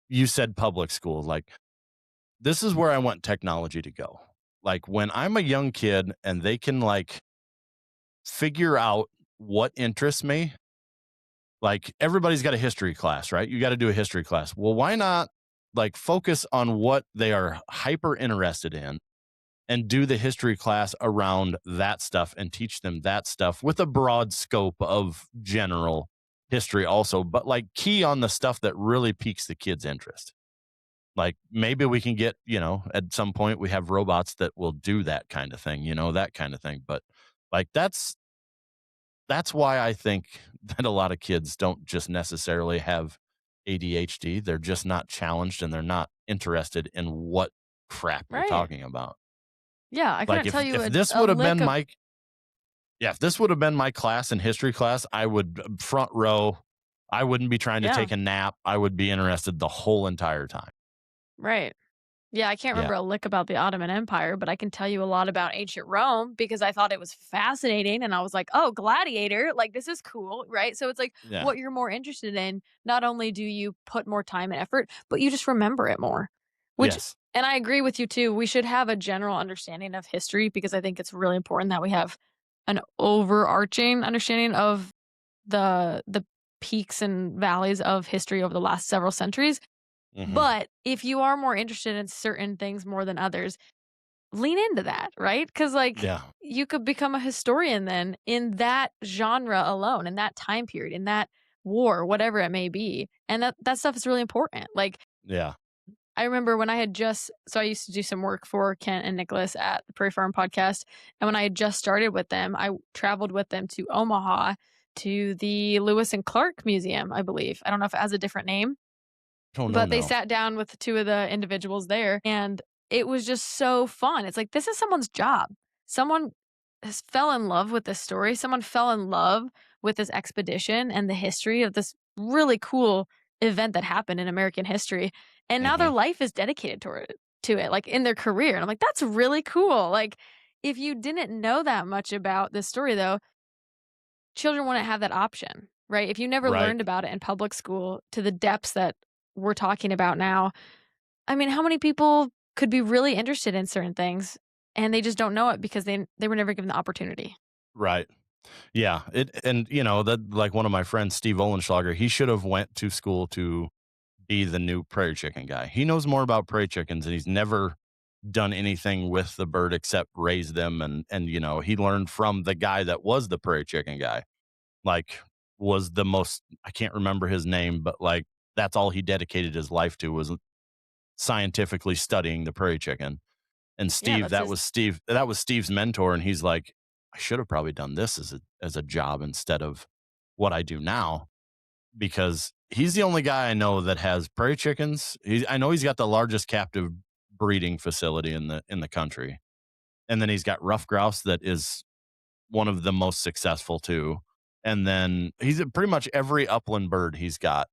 you said public school, like this is where I want technology to go. Like when I'm a young kid and they can like figure out what interests me, like everybody's got a history class, right? You got to do a history class. Well, why not like focus on what they are hyper interested in and do the history class around that stuff and teach them that stuff with a broad scope of general history also, but like key on the stuff that really piques the kids' interest. Like maybe we can get, at some point we have robots that will do that kind of thing, that kind of thing. But like that's why I think that a lot of kids don't just necessarily have ADHD. They're just not challenged and they're not interested in what crap you're Right. talking about. Yeah. I Like couldn't tell you if this a would have lick been of, my yeah, if this would have been my class in history class, I would front row. I wouldn't be trying to yeah. take a nap. I would be interested the whole entire time. Right. Yeah, I can't Yeah. remember a lick about the Ottoman Empire, but I can tell you a lot about ancient Rome because I thought it was fascinating and I was like, "Oh, gladiator, like this is cool." Right? So it's like Yeah. what you're more interested in, not only do you put more time and effort, but you just remember it more. Which Yes. and I agree with you too. We should have a general understanding of history because I think it's really important that we have an overarching understanding of the peaks and valleys of history over the last several centuries. Hmm. But if you are more interested in certain things more than others, lean into that, right? Because, like, Yeah. you could become a historian then in that genre alone, in that time period, in that war, whatever it may be. And that stuff is really important. Like, Yeah. I remember when I had I used to do some work for Kent and Nicholas at the Prairie Farm podcast. And when I had just started with them, I traveled with them to Omaha to the Lewis and Clark Museum, I believe. I don't know if it has a different name, Oh no, but they no. sat down with two of the individuals there, and it was just so fun. It's like, this is someone's job. Someone fell in love with this story. Someone fell in love with this expedition and the history of this really cool event that happened in American history. And now their Hmm. life is dedicated to it, like in their career. And I'm like, that's really cool. Like, if you didn't know that much about this story, though, children wouldn't have that option, right? If you never Right. learned about it in public school to the depths that we're talking about now, I mean, how many people could be really interested in certain things and they just don't know it because they were never given the opportunity? Right. Yeah. And that like one of my friends, Steve Olenschlager, he should have went to school to be the new prairie chicken guy. He knows more about prairie chickens and he's never done anything with the bird except raise them and he learned from the guy that was the prairie chicken guy. Like was the most I can't remember his name, but like that's all he dedicated his life to was scientifically studying the prairie chicken. And Yeah, Steve, that's his. that was Steve's mentor and he's like, I should have probably done this as a job instead of what I do now because he's the only guy I know that has prairie chickens. I know he's got the largest captive breeding facility in the country. And then he's got rough grouse that is one of the most successful too. And then he's pretty much every upland bird he's got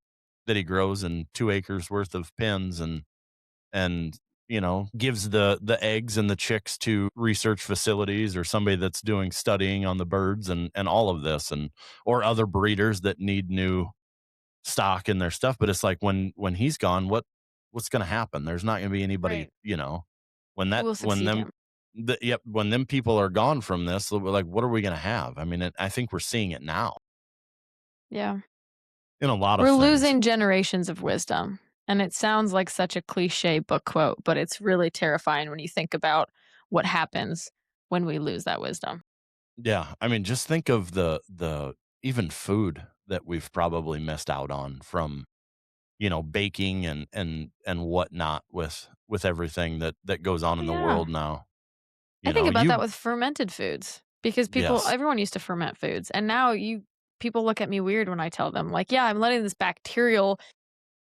that he grows in 2 acres worth of pens and gives the eggs and the chicks to research facilities or somebody that's doing studying on the birds and all of this, and or other breeders that need new stock in their stuff. But it's like when he's gone, what's going to happen? There's not going to be anybody, Right. when Who that will when succeed them him? when them people are gone from this, we're like, what are we going to have? I mean, I think we're seeing it now Yeah. in a lot of We're things. losing generations of wisdom. And it sounds like such a cliche book quote, but it's really terrifying when you think about what happens when we lose that wisdom. Yeah, I mean, just think of the even food that we've probably missed out on from baking and whatnot with everything that goes on Oh, in the yeah. world now. I think about that You with fermented foods because yes, everyone used to ferment foods. And now people look at me weird when I tell them, like, yeah, I'm letting this bacterial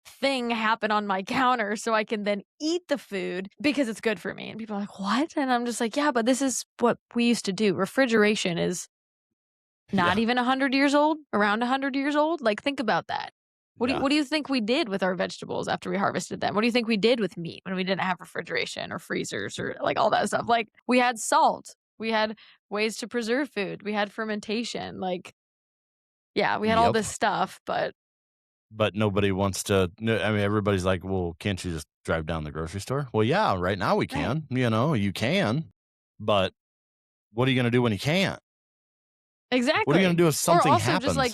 thing happen on my counter so I can then eat the food because it's good for me. And people are like, what? And I'm just like, yeah, but this is what we used to do. Refrigeration is not yeah, even 100 years old, around 100 years old. Like, think about that. yeah, What do you think we did with our vegetables after we harvested them? What do you think we did with meat when we didn't have refrigeration or freezers or like all that stuff? Like, we had salt. We had ways to preserve food. We had fermentation. Like, yeah, we had all yep. this stuff, but But nobody wants to. No, I mean, everybody's like, well, can't you just drive down the grocery store? Well, yeah, right now we right. can. You can, but what are you going to do when you can't? What are you going Exactly. to do if Or something also just happens? like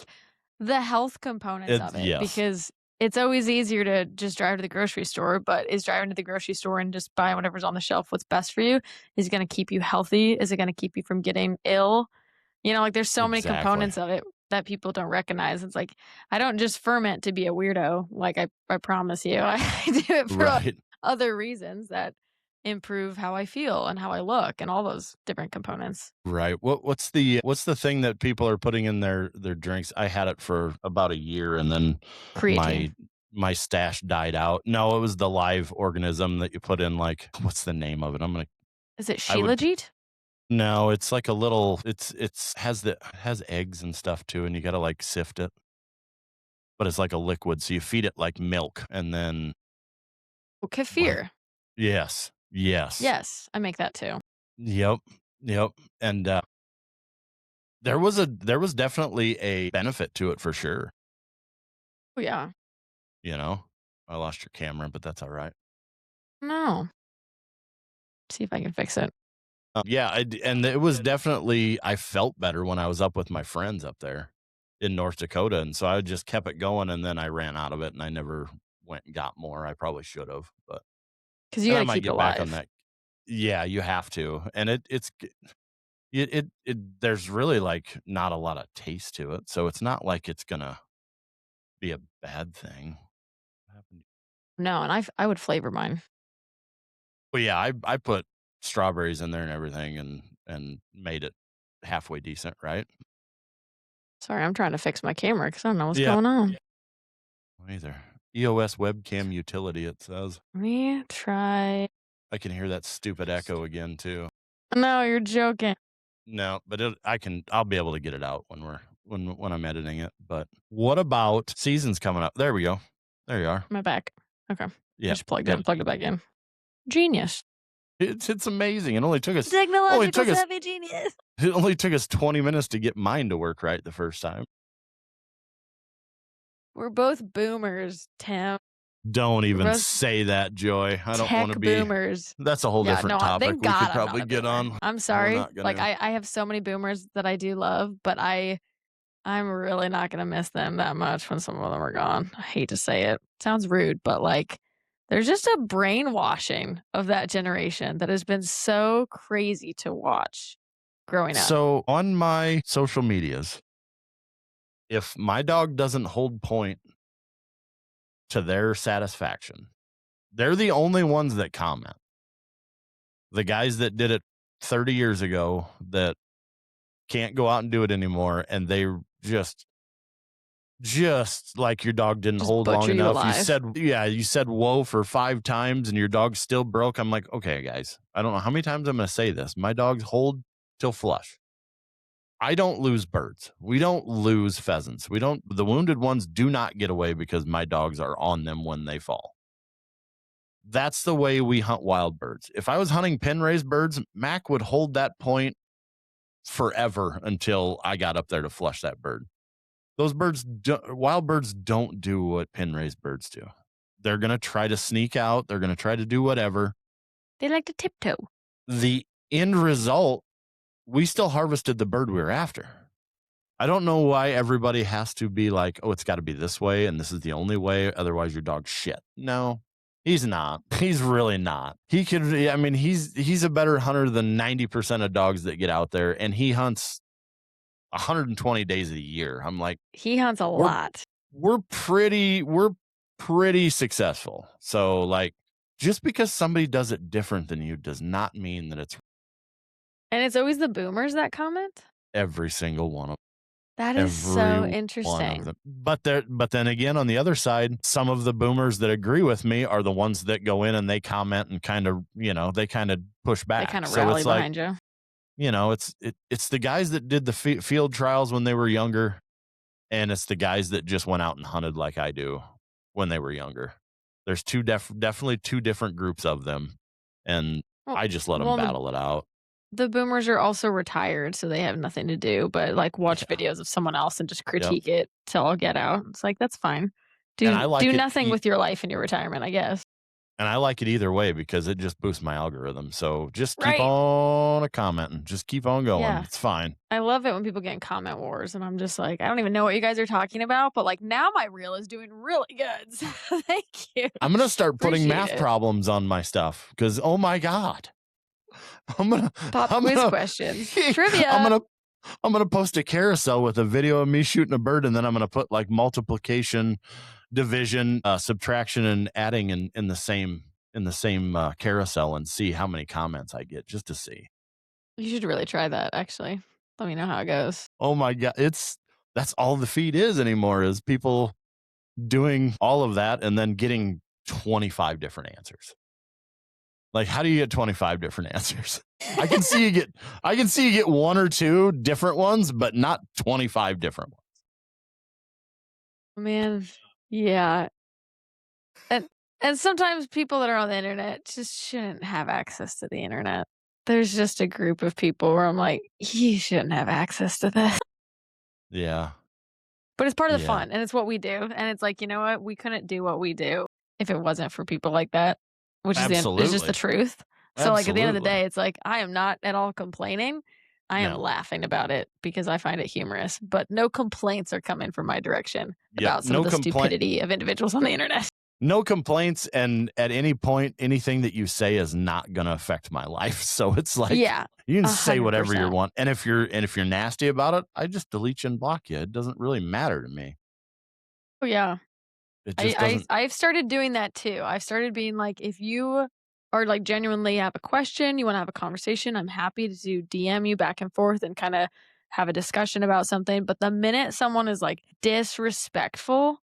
the health components of it Yes, because it's always easier to just drive to the grocery store, but is driving to the grocery store and just buying whatever's on the shelf what's best for you? Is it going to keep you healthy? Is it going to keep you from getting ill? Like there's so many exactly. components of it that people don't recognize. It's like I don't just ferment to be a weirdo. Like I promise you. I do it for Right. other reasons that improve how I feel and how I look and all those different components. Right. What's the thing that people are putting in their drinks? I had it for about a year and then Creatine. my my stash died out. No, it was the live organism that you put in, like, what's the name of it? Is it I would Shilajit? no, it's like a little it's has eggs and stuff too, and you gotta like sift it, but it's like a liquid. So you feed it like milk and then Oh, what? kefir. Yes. Yes. Yes, I make that too. Yep. Yep. And there was definitely a benefit to it for sure. Oh, yeah. You know, I lost your camera, but that's all right. No. See if I can fix it. Yeah, and it was definitely I felt better when I was up with my friends up there in North Dakota, and so I just kept it going, and then I ran out of it, and I never went and got more. I probably should have, but Because you and I gotta might keep it get back on alive. that. Yeah, you have to, and there's really like not a lot of taste to it, so it's not like it's gonna be a bad thing. What happened? No, and I would flavor mine. Well, yeah, I put strawberries in there and everything and made it halfway decent, right? Sorry, I'm trying to fix my camera because I don't know what's Yeah. going on. Either. EOS webcam utility, it says. Let me try. I can hear that stupid echo again too. No, you're joking. No, but I'll be able to get it out when I'm editing it. But what about seasons coming up? There we go. There you are. My back. Okay. I Yep. just plugged it Yep. and plugged it back in. Genius. It's amazing. It Technological savvy genius. 20 minutes to get mine to work right the first time. We're both boomers, Tim. Don't We're even both say that, Joy. I don't tech want to be. boomers. That's a whole Yeah, different no, topic thank we could God I'm not probably a get boomer. on. I'm We're sorry. not Like gonna. I have so many boomers that I do love, but I'm really not gonna miss them that much when some of them are gone. I hate to say it. Sounds rude, but like there's just a brainwashing of that generation that has been so crazy to watch growing up. So on my social medias, if my dog doesn't hold point to their satisfaction, they're the only ones that comment. The guys that did it 30 years ago that can't go out and do it anymore, and they just like your dog didn't Just hold long butcher you enough. alive. You said whoa for 5 times and your dog still broke. I'm like, okay, guys, I don't know how many times I'm going to say this. My dogs hold till flush. I don't lose birds. We don't lose pheasants. The wounded ones do not get away because my dogs are on them when they fall. That's the way we hunt wild birds. If I was hunting pen raised birds, Mac would hold that point forever until I got up there to flush that bird. Those wild birds don't do what pen raised birds do. They're going to try to sneak out. They're going to try to do whatever. They like to tiptoe. The end result, we still harvested the bird we were after. I don't know why everybody has to be like, oh, it's got to be this way and this is the only way. Otherwise, your dog's shit. No, he's not. He's really not. He could, I mean, he's a better hunter than 90% of dogs that get out there, and he hunts 120 days of the year. I'm like, he hunts a lot. We're pretty successful. So like, just because somebody does it different than you does not mean that it's. And it's always the boomers that comment? Every single one of them. That is so interesting. But then again, on the other side, some of the boomers that agree with me are the ones that go in and they comment and kind of, they kind of push back. They kind of rally behind you. It's the guys that did the field trials when they were younger, and it's the guys that just went out and hunted like I do when they were younger. There's definitely two different groups of them, and I just let them battle it out. The boomers are also retired, so they have nothing to do but like watch videos of someone else and just critique it till all get out. It's like, that's fine. Do nothing with your life in your retirement, I guess. And I like it either way because it just boosts my algorithm. So just keep on commenting. Just keep on going. Yeah. It's fine. I love it when people get in comment wars, and I'm just like, I don't even know what you guys are talking about, but like now my reel is doing really good. So thank you. I'm going to start putting math problems on my stuff because, oh my God. I'm gonna quiz questions. Trivia. I'm gonna post a carousel with a video of me shooting a bird, and then I'm gonna put like multiplication, division, subtraction, and adding in the same carousel and see how many comments I get just to see. You should really try that. Actually, let me know how it goes. Oh my God, that's all the feed is anymore, is people doing all of that and then getting 25 different answers. Like, how do you get 25 different answers? I can see you get one or two different ones, but not 25 different ones. Man, yeah. And sometimes people that are on the internet just shouldn't have access to the internet. There's just a group of people where I'm like, you shouldn't have access to this. Yeah. But it's part of the fun, and it's what we do. And it's like, you know what? We couldn't do what we do if it wasn't for people like that. Which is just the truth. So like at the end of the day, it's like, I am not at all complaining. I am laughing about it because I find it humorous, but no complaints are coming from my direction about some of the stupidity of individuals on the internet. No complaints. And at any point, anything that you say is not going to affect my life. So it's like, you can say whatever you want. And if you're nasty about it, I just delete you and block you. It doesn't really matter to me. Oh yeah. I've started doing that too. I've started being like, if you are like genuinely have a question, you want to have a conversation, I'm happy to DM you back and forth and kind of have a discussion about something. But the minute someone is like disrespectful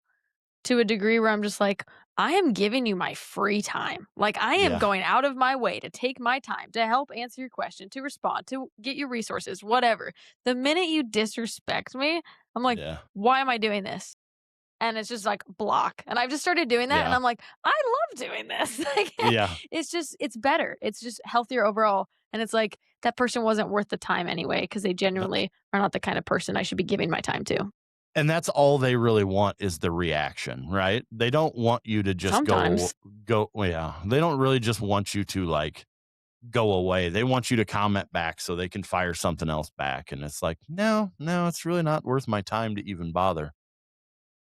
to a degree where I'm just like, I am giving you my free time. Like I am going out of my way to take my time to help answer your question, to respond, to get you resources, whatever. The minute you disrespect me, I'm like, why am I doing this? And it's just like block. And I've just started doing that. And I'm like, I love doing this. Like, it's better. It's just healthier overall. And it's like, that person wasn't worth the time anyway, because they genuinely are not the kind of person I should be giving my time to. And that's all they really want is the reaction, right? They don't want you to just go. Yeah. They don't really just want you to like go away. They want you to comment back so they can fire something else back. And it's like, no, it's really not worth my time to even bother.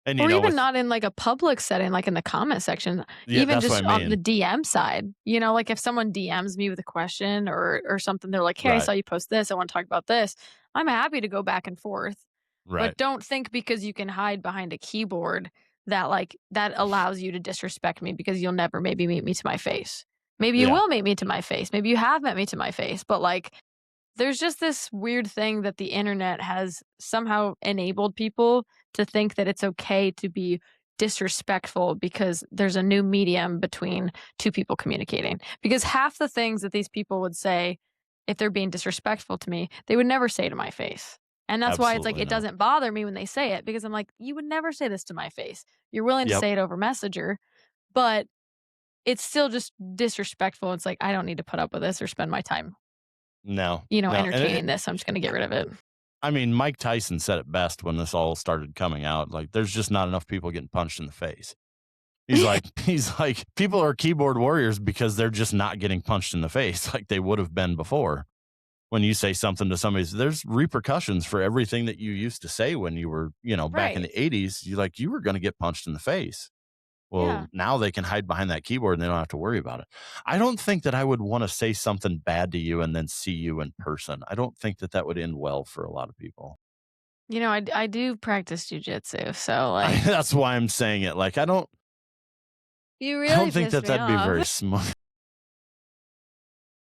And, or even not in like a public setting, like in the comment section, even just on the DM side, like if someone DMs me with a question or something, they're like, hey, I saw you post this. I want to talk about this. I'm happy to go back and forth. Right. But don't think because you can hide behind a keyboard that like that allows you to disrespect me because you'll never maybe meet me to my face. Maybe you will meet me to my face. Maybe you have met me to my face. But like there's just this weird thing that the internet has somehow enabled people to think that it's okay to be disrespectful because there's a new medium between two people communicating. Because half the things that these people would say if they're being disrespectful to me, they would never say to my face. And that's why it's like, it doesn't bother me when they say it, because I'm like, you would never say this to my face. You're willing to say it over Messenger, but it's still just disrespectful. It's like, I don't need to put up with this or spend my time, No, no, and entertaining this. I'm just gonna get rid of it. I mean, Mike Tyson said it best when this all started coming out. Like, there's just not enough people getting punched in the face. He's like, people are keyboard warriors because they're just not getting punched in the face like they would have been before. When you say something to somebody, there's repercussions for everything that you used to say when you were, back in Right. the 80s. You were going to get punched in the face. Yeah. Well, now they can hide behind that keyboard and they don't have to worry about it. I don't think that I would want to say something bad to you and then see you in person. I don't think that that would end well for a lot of people. I do practice jujitsu, so, like, That's why I'm saying it. Like, you I really don't think pissed that me that'd be off. very smart.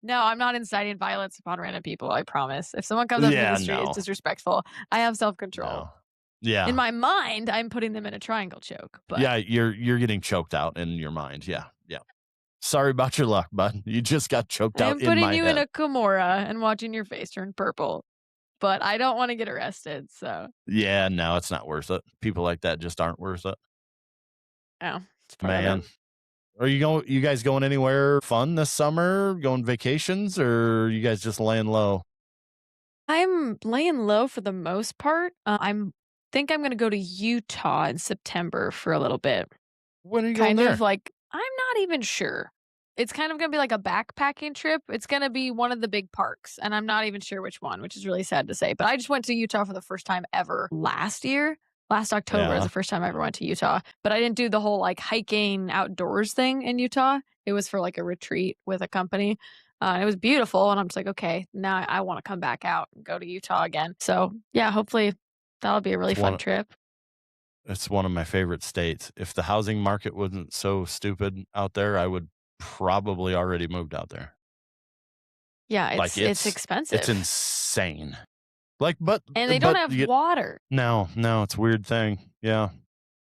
No, I'm not inciting violence upon random people, I promise. If someone comes up to me in Yeah, the street, it's no, disrespectful. I have self-control. no. In Yeah. my mind, I'm putting them in a triangle choke, but Yeah, you're getting choked out in your mind. Yeah, yeah. Sorry about your luck, bud. You just got choked I out am in putting my you in head. a Kimura and watching your face turn purple, but I don't wanna get arrested, so, Yeah, no, it's not worth it. People like that just aren't worth it. yeah, it's part of it. Man. You guys going anywhere fun this summer? Going vacations or you guys just laying low? I'm laying low for the most part. I'm think I'm gonna go to Utah in September for a little bit. When are you going Kind of there? like I'm not even sure. It's kind of gonna be like a backpacking trip. It's gonna be one of the big parks, and I'm not even sure which one, which is really sad to say. But I just went to Utah for the first time ever last year. Last October is Yeah. the first time I ever went to Utah. But I didn't do the whole like hiking outdoors thing in Utah. It was for like a retreat with a company. And it was beautiful. And I'm just like, okay, now I want to come back out and go to Utah again. So yeah, hopefully that'll be a really It's fun one trip. it's one of my favorite states. If the housing market wasn't so stupid out there, I would probably already moved out there. Yeah, Like it's it's expensive. insane. Like And they don't but have you water. no, no, it's a weird thing. Yeah.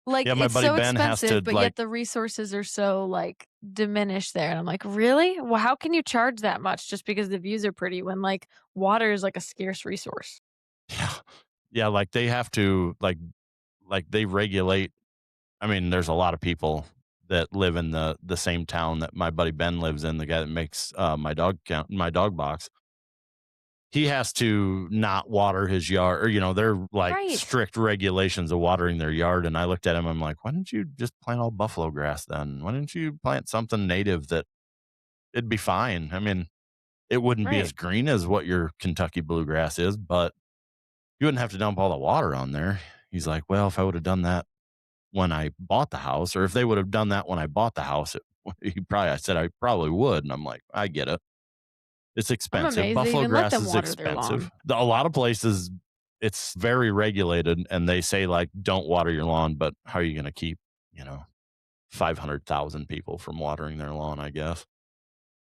Like, Yeah, my it's buddy so Ben has expensive, to but like yet the resources are so, like, diminished there, and I'm like, "Really? Well, how can you charge that much just because the views are pretty when, like, water is, like, a scarce resource?" yeah. Yeah, like they have to like they regulate. I mean, there's a lot of people that live in the same town that my buddy Ben lives in, the guy that makes my dog box. He has to not water his yard, or they're like Right. strict regulations of watering their yard. And I looked at him, I'm like, why didn't you just plant all buffalo grass then? Why didn't you plant something native that it'd be fine? I mean, it wouldn't be as Right. green as what your Kentucky bluegrass is, but you wouldn't have to dump all the water on there. He's like, well, if I would have done that when I bought the house, or if they would have done that when I bought the house, I said I probably would. And I'm like, I get it. It's I'm expensive. amazed they Buffalo even let grass them is water their expensive. lawn. A lot of places, it's very regulated, and they say like, don't water your lawn. But how are you going to keep, you know, 500,000 people from watering their lawn? I guess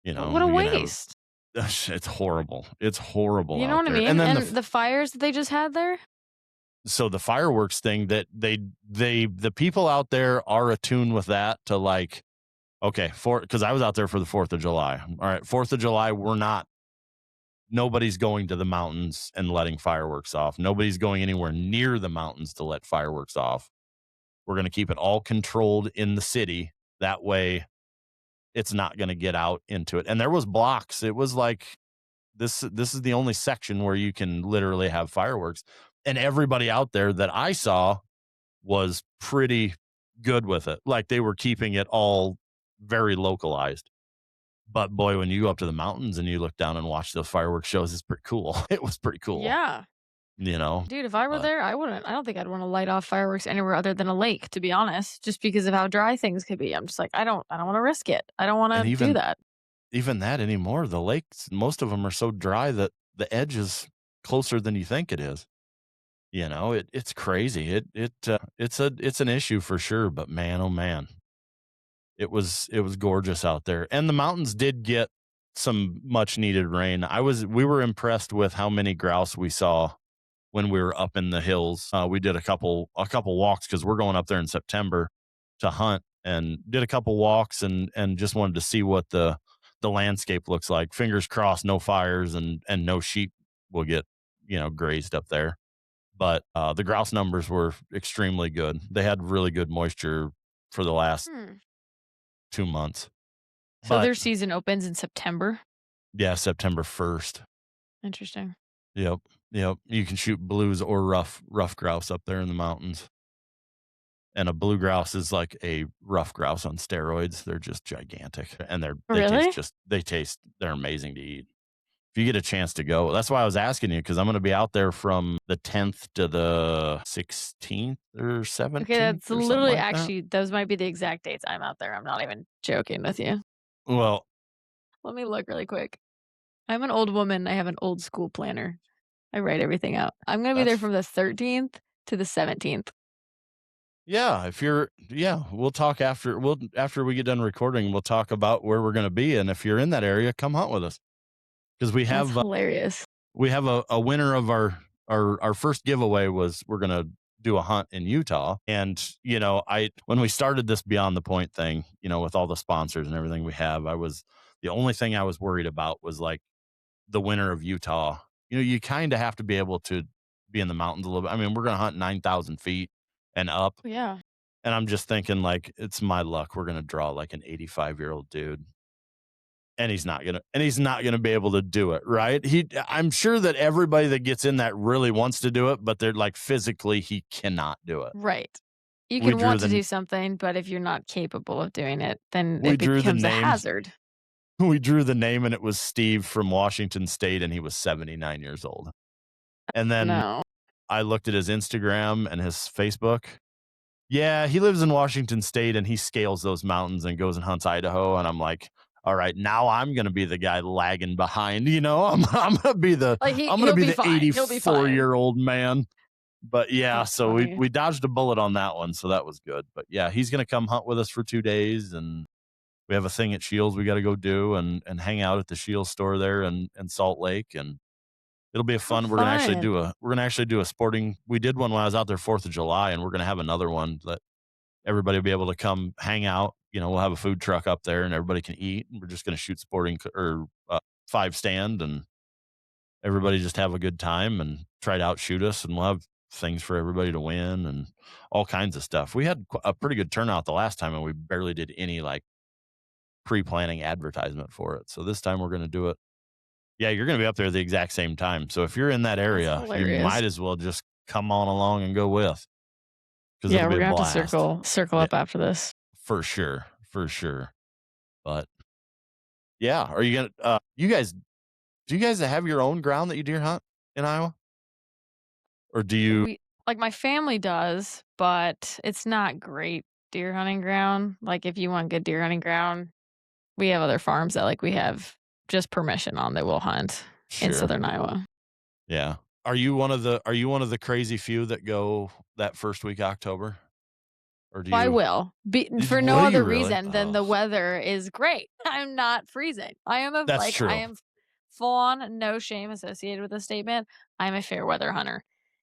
What a you're gonna have. waste. It's horrible. It's horrible You know out what I there. And mean? then And the fires that they just had there? so the fireworks thing that the people out there are attuned with that to like, okay, because I was out there for the 4th of July. All right, 4th of July, nobody's going to the mountains and letting fireworks off. Nobody's going anywhere near the mountains to let fireworks off. We're going to keep it all controlled in the city. That way it's not going to get out into it. And there was blocks. It was like this is the only section where you can literally have fireworks. And everybody out there that I saw was pretty good with it. Like they were keeping it all very localized. But boy, when you go up to the mountains and you look down and watch those fireworks shows, it's pretty cool. It was pretty cool, Yeah. you know. Dude, if I were But there, I don't think I'd wanna light off fireworks anywhere other than a lake, to be honest, just because of how dry things could be. I'm just like, I don't wanna risk it. I don't and wanna do even that. even that anymore, the lakes, most of them are so dry that the edge is closer than you think it is. It's crazy. It's an issue for sure. But man, oh man, it was gorgeous out there, and the mountains did get some much needed rain. We were impressed with how many grouse we saw when we were up in the hills. We did a couple walks because we're going up there in September to hunt, and did a couple walks and just wanted to see what the landscape looks like. Fingers crossed, no fires and no sheep will get grazed up there. But the grouse numbers were extremely good. They had really good moisture for the last Hmm. 2 months. So But their season opens in September? yeah, September 1st. Interesting. Yep. Yep. You can shoot blues or rough grouse up there in the mountains. And a blue grouse is like a rough grouse on steroids. They're just gigantic, and Really? they're amazing to eat. If you get a chance to go, that's why I was asking you, because I'm going to be out there from the 10th to the 16th or Okay, 17th that's or something literally like that. actually those might be the exact dates I'm out there. I'm not even joking with you. Well, Let me look really quick. I'm an old woman. I have an old school planner. I write everything out. I'm gonna be there that's from the 13th to the 17th. yeah. We'll talk after we get done recording. We'll talk about where we're going to be, and if you're in that area, come hunt with us, because That's hilarious. we have a winner of our first giveaway. Was we're going to do a hunt in Utah. And, when we started this Beyond the Point thing, with all the sponsors and everything we have, the only thing I was worried about was like the winter of Utah. You kind of have to be able to be in the mountains a little bit. I mean, we're going to hunt 9,000 feet and up. Yeah. And I'm just thinking, like, it's my luck. We're going to draw like an 85-year-old dude. And he's not gonna be able to do it, right? I'm sure that everybody that gets in that really wants to do it, but they're like, physically he cannot do it. Right. You We can drew want to the do something, but if you're not capable of doing it, then we it drew the becomes a name. hazard. We drew the name, and it was Steve from Washington State, and he was 79 years old. And then No. I looked at his Instagram and his Facebook. Yeah, he lives in Washington State, and he scales those mountains and goes and hunts Idaho. And I'm like, all right, now I'm gonna be the guy lagging behind. I'm gonna be the Like I'm gonna he'll be be the fine. He'll be fine. 84-year-old man. But yeah, That's so funny. we dodged a bullet on that one, so that was good. But yeah, he's gonna come hunt with us for 2 days, and we have a thing at Shields we got to go do, and hang out at the Shields store there in Salt Lake, and it'll be a Oh, fun. fun. We're gonna actually do a sporting. We did one when I was out there 4th of July, and we're gonna have another one that everybody will be able to come hang out. We'll have a food truck up there, and everybody can eat. We're just gonna shoot sporting or 5 stand, and everybody just have a good time and try to outshoot us, and we'll have things for everybody to win and all kinds of stuff. We had a pretty good turnout the last time, and we barely did any like pre-planning advertisement for it. So this time we're going to do it. Yeah, you're going to be up there at the exact same time. So if you're in that That's area, you hilarious. might as well just come on along and go with, because Yeah, it'll be we're a gonna blast. have to circle up after this. For sure. But yeah, are you going to, do you guys have your own ground that you deer hunt in Iowa? Or do you? Like my family does, but it's not great deer hunting ground. Like if you want good deer hunting ground, we have other farms that like we have just permission on that will hunt in Sure. southern Iowa. Yeah. Are you one of the crazy few that go that first week of October? Or do you? I will be for no Will you other really? reason than the weather is great. I'm not freezing. That's true. I am full on no shame associated with this statement. I'm a fair weather hunter.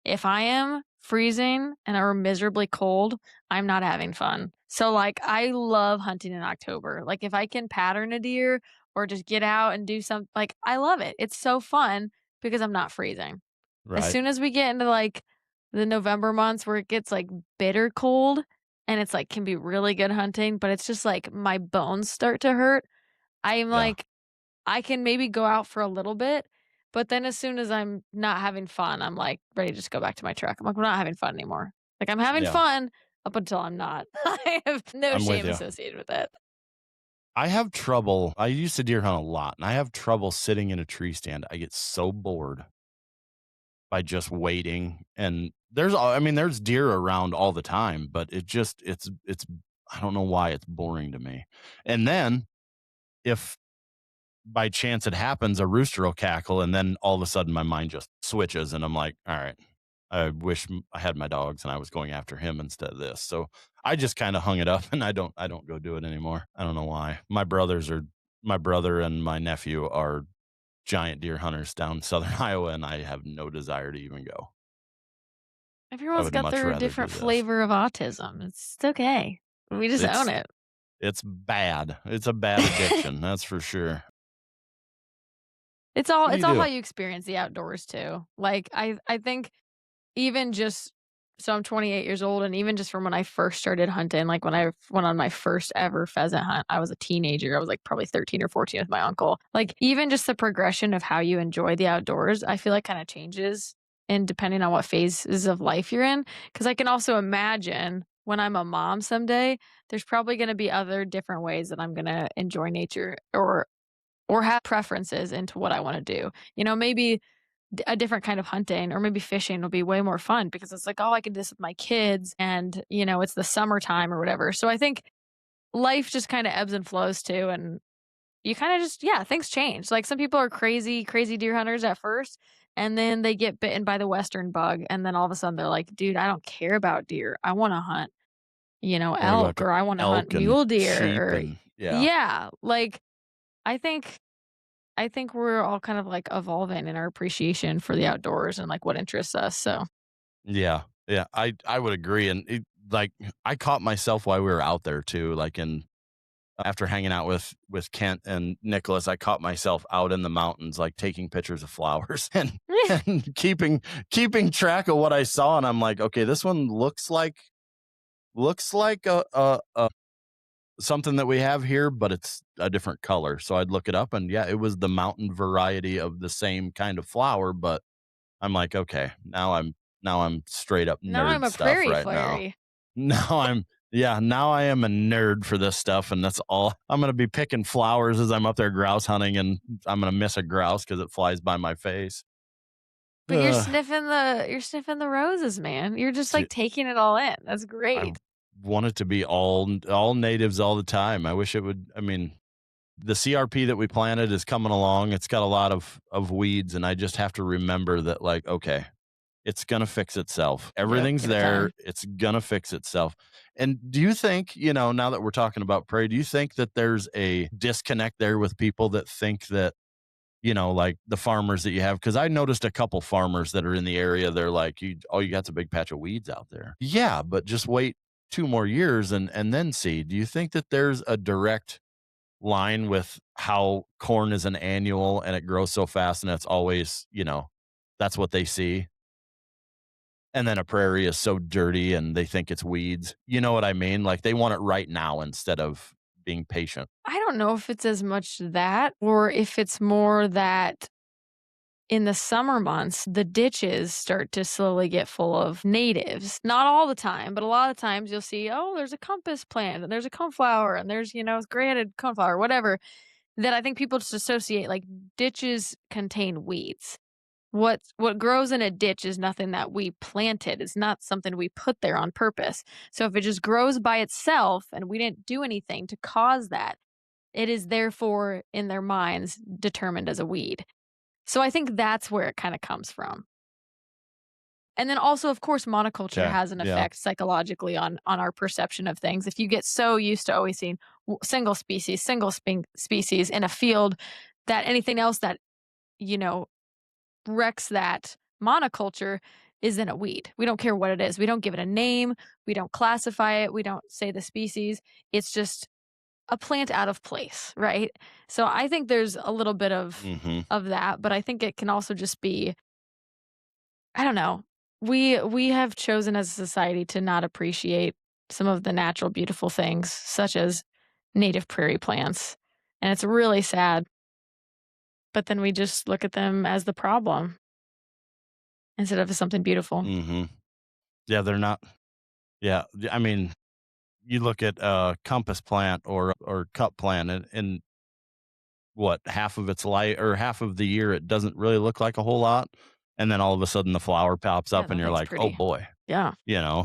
If I am freezing and or miserably cold, I'm not having fun. So like I love hunting in October. Like if I can pattern a deer or just get out and do something, like I love it. It's so fun because I'm not freezing. As Right. soon as we get into like the November months where it gets like bitter cold and it's like can be really good hunting, but it's just like my bones start to hurt. I'm Yeah. like, I can maybe go out for a little bit, but then as soon as I'm not having fun, I'm like ready to just go back to my truck. I'm like, we're not having fun anymore. Like I'm having Yeah. fun up until I'm not. I have no I'm with shame you. associated with it. I have trouble. I used to deer hunt a lot, and I have trouble sitting in a tree stand. I get so bored by just waiting. And there's deer around all the time, but it's I don't know why it's boring to me. And then if by chance it happens, a rooster will cackle, and then all of a sudden my mind just switches, and I'm like, all right, I wish I had my dogs and I was going after him instead of this. So I just kind of hung it up, and I don't go do it anymore. I don't know why. My brother and my nephew are giant deer hunters down in southern Iowa, and I have no desire to even go. Everyone's would got much their rather do different this. flavor of autism. It's okay. We just own it. It's bad. It's a bad addiction, that's for sure. It's all What do you how do? you experience the outdoors too. Like I think even just So I'm 28 years old, and even just from when I first started hunting, like when I went on my first ever pheasant hunt, I was a teenager. I was like probably 13 or 14 with my uncle. Like even just the progression of how you enjoy the outdoors, I feel like kind of changes and depending on what phases of life you're in. Because I can also imagine when I'm a mom someday, there's probably going to be other different ways that I'm going to enjoy nature or have preferences into what I want to do. Maybe a different kind of hunting or maybe fishing will be way more fun because it's like, oh, I can do this with my kids and, it's the summertime or whatever. So I think life just kind of ebbs and flows too. And you kind of just, yeah, things change. Like some people are crazy, crazy deer hunters at first, and then they get bitten by the Western bug. And then all of a sudden they're like, dude, I don't care about deer. I want to hunt, I want to go elk to or I want to hunt elk and mule deer sheep or, and yeah. yeah, like I think I think we're all kind of like evolving in our appreciation for the outdoors and like what interests us. So, Yeah. Yeah. I would agree. And like I caught myself while we were out there too. Like after hanging out with Kent and Nicholas, I caught myself out in the mountains, like taking pictures of flowers and keeping track of what I saw. And I'm like, okay, this one looks like a something that we have here, but it's a different color. So I'd look it up and yeah, it was the mountain variety of the same kind of flower, but I'm like, okay, now I'm straight up now I'm nerd a stuff prairie right now. fairy. Now I'm yeah, now I am a nerd for this stuff and that's all. I'm going to be picking flowers as I'm up there grouse hunting and I'm going to miss a grouse cuz it flies by my face. But you're Ugh, sniffing the roses, man. You're just like t- taking it all in. That's I great. want it to be all natives all the time. I wish it would. I mean, the CRP that we planted is coming along. It's got a lot of weeds and I just have to remember that like okay, it's gonna fix itself. Yep, Everything's give it there. time. It's gonna fix itself. And do you think, now that we're talking about prairie, do you think that there's a disconnect there with people that think that, like the farmers that you have? Because I noticed a couple farmers that are in the area. They're like, all you got's a big patch of weeds out there. Yeah, but just wait 2 more years and then see. Do you think that there's a direct line with how corn is an annual and it grows so fast and it's always, that's what they see? And then a prairie is so dirty and they think it's weeds. You know what I mean? Like they want it right now instead of being patient. I don't know if it's as much that or if it's more that in the summer months, the ditches start to slowly get full of natives. Not all the time, but a lot of times you'll see, oh, there's a compass plant and there's a coneflower and there's, gray-headed coneflower, whatever, that I think people just associate like ditches contain weeds. What grows in a ditch is nothing that we planted. It's not something we put there on purpose. So if it just grows by itself and we didn't do anything to cause that, it is therefore in their minds determined as a weed. So I think that's where it kind of comes from. And then also, of course, monoculture Okay. has an Yeah. effect psychologically on our perception of things. If you get so used to always seeing single species in a field, that anything else that you know wrecks that monoculture is in a weed. We don't care what it is. We don't give it a name. We don't classify it. We don't say the species. It's just a plant out of place, right? So I think there's a little bit Hmm. of that, but I think it can also just be, I don't know. We have chosen as a society to not appreciate some of the natural beautiful things such as native prairie plants. And it's really sad, but then we just look at them as the problem instead of as something beautiful. Hmm. Yeah, they're not. Yeah. I mean, you look at a compass plant or cup plant and what half of its light or half of the year it doesn't really look like a whole lot. And then all of a sudden the flower pops Yeah, up and that you're thing's like, oh pretty. boy, Yeah.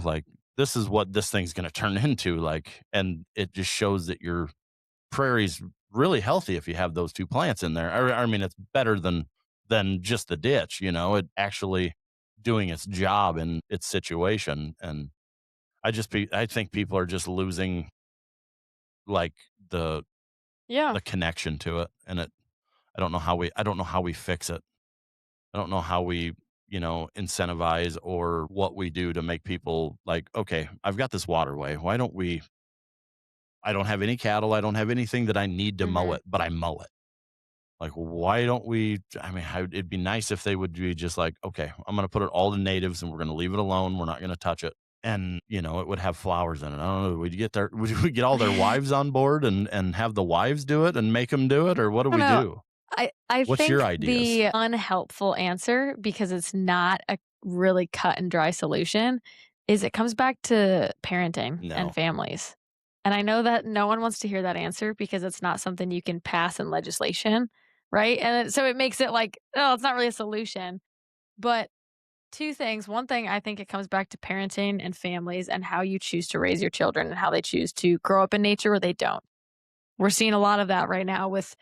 like this is what this thing's going to turn into. Like, and it just shows that your prairie's really healthy if you have those two plants in there. I mean, it's better than just the ditch, it actually doing its job in its situation. And I think people are just losing like the Yeah. the connection to it. And I don't know how we fix it. I don't know how we, incentivize or what we do to make people like, okay, I've got this waterway. Why don't we I don't have any cattle. I don't have anything that I need to mow Mhm. it, but I mow it. Like, why don't we? I mean, it'd be nice if they would be just like, okay, I'm going to put it all to natives and we're going to leave it alone. We're not going to touch it. And, it would have flowers in it. I don't know. Would we get all their wives on board and have the wives do it and make them do it? Or what do I don't we know. do? I What's your think ideas? the unhelpful answer, because it's not a really cut and dry solution, is it comes back to parenting and No. families. And I know that no one wants to hear that answer because it's not something you can pass in legislation, right? So it makes it like, oh, it's not really a solution. But two things. One thing, I think it comes back to parenting and families and how you choose to raise your children and how they choose to grow up in nature or they don't. We're seeing a lot of that right now with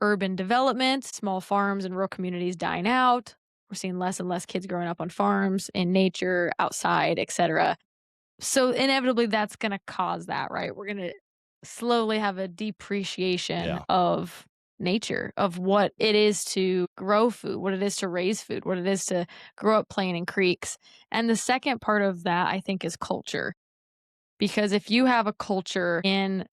urban development, small farms and rural communities dying out. We're seeing less and less kids growing up on farms, in nature, outside, etc. So inevitably that's going to cause that, right? We're going to slowly have a depreciation Yeah. of nature, of what it is to grow food, what it is to raise food, what it is to grow up playing in creeks. And the second part of that, I think, is culture. Because if you have a culture in,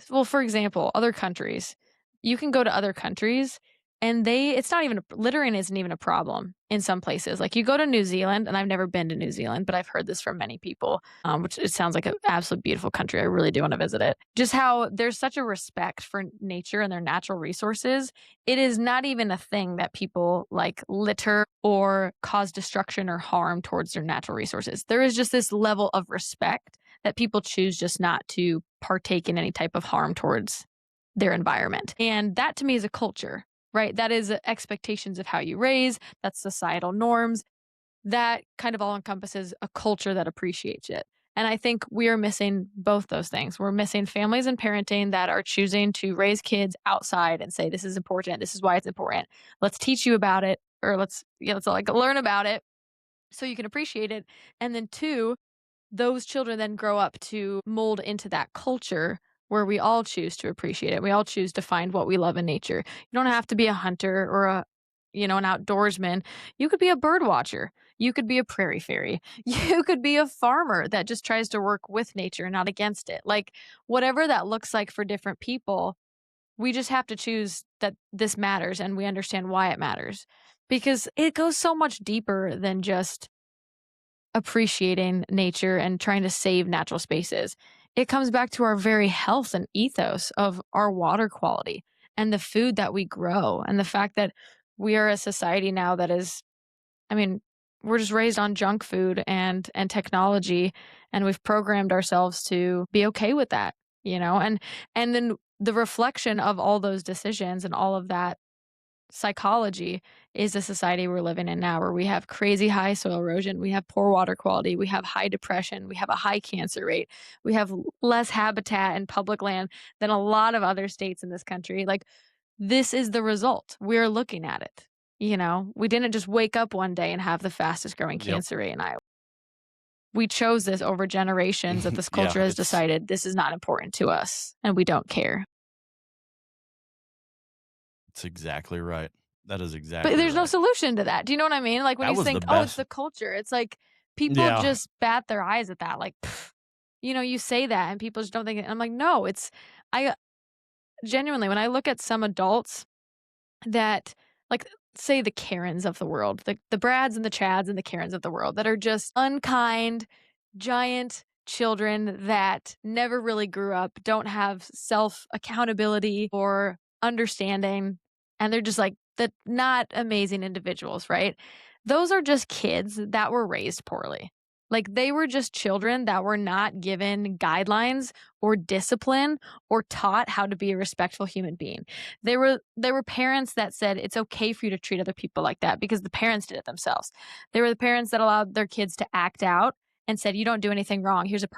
well, for example, other countries, you can go to other countries and it's not even, littering isn't even a problem in some places. Like you go to New Zealand, and I've never been to New Zealand, but I've heard this from many people, which it sounds like an absolute beautiful country. I really do want to visit it. Just how there's such a respect for nature and their natural resources. It is not even a thing that people like litter or cause destruction or harm towards their natural resources. There is just this level of respect that people choose just not to partake in any type of harm towards their environment. And that to me is a culture, right? That is expectations of how you raise, that's societal norms. That kind of all encompasses a culture that appreciates it. And I think we are missing both those things. We're missing families and parenting that are choosing to raise kids outside and say, this is important. This is why it's important. Let's teach you about it, or let's like learn about it so you can appreciate it. And then two, those children then grow up to mold into that culture where we all choose to appreciate it. We all choose to find what we love in nature. You don't have to be a hunter or an outdoorsman. You could be a bird watcher. You could be a prairie fairy. You could be a farmer that just tries to work with nature, not against it. Like whatever that looks like for different people, we just have to choose that this matters and we understand why it matters, because it goes so much deeper than just appreciating nature and trying to save natural spaces. It comes back to our very health and ethos of our water quality and the food that we grow, and the fact that we are a society now that is, I mean, we're just raised on junk food and technology, and we've programmed ourselves to be okay with that, and then the reflection of all those decisions and all of that psychology is the society we're living in now, where we have crazy high soil erosion, we have poor water quality, we have high depression, we have a high cancer rate, we have less habitat and public land than a lot of other states in this country. Like, this is the result. We're looking at it. We didn't just wake up one day and have the fastest growing Yep. cancer rate in Iowa. We chose this over generations, that this Yeah. culture has decided this is not important to us and we don't care. It's exactly right. That is But exactly there's no right. solution to that. Do you know what I mean? Like when That you was the think, "Oh, it's best. the culture." It's like people Yeah. just bat their eyes at that. Like, "Pff," you say that and people just don't think it. I'm like, "No, I genuinely, when I look at some adults that, like, say the Karens of the world, the Brads and the Chads and the Karens of the world that are just unkind, giant children that never really grew up, don't have self accountability or understanding, and they're just like the not amazing individuals, right? Those are just kids that were raised poorly. Like they were just children that were not given guidelines or discipline or taught how to be a respectful human being. There were parents that said it's okay for you to treat other people like that because the parents did it themselves. They were the parents that allowed their kids to act out and said, "You don't do anything wrong. Here's a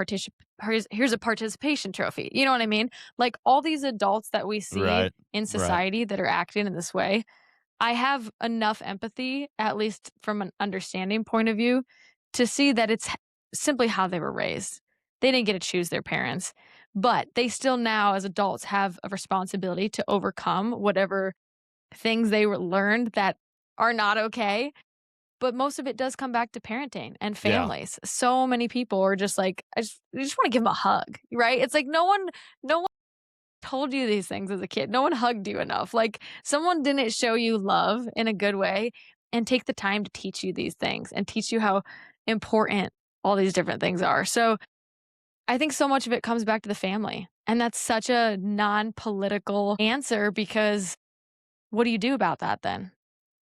participation trophy." You know what I mean? Like all these adults that we see Right. in Right. society that are acting in this way, I have enough empathy, at least from an understanding point of view, to see that it's simply how they were raised. They didn't get to choose their parents, but they still now, as adults, have a responsibility to overcome whatever things they were learned that are not okay. But most of it does come back to parenting and Yeah. families. So many people are just like, I just want to give them a hug, right? It's like no one told you these things as a kid. No one hugged you enough. Like, someone didn't show you love in a good way and take the time to teach you these things and teach you how important all these different things are. So, I think so much of it comes back to the family. And that's such a non-political answer because what do you do about that then?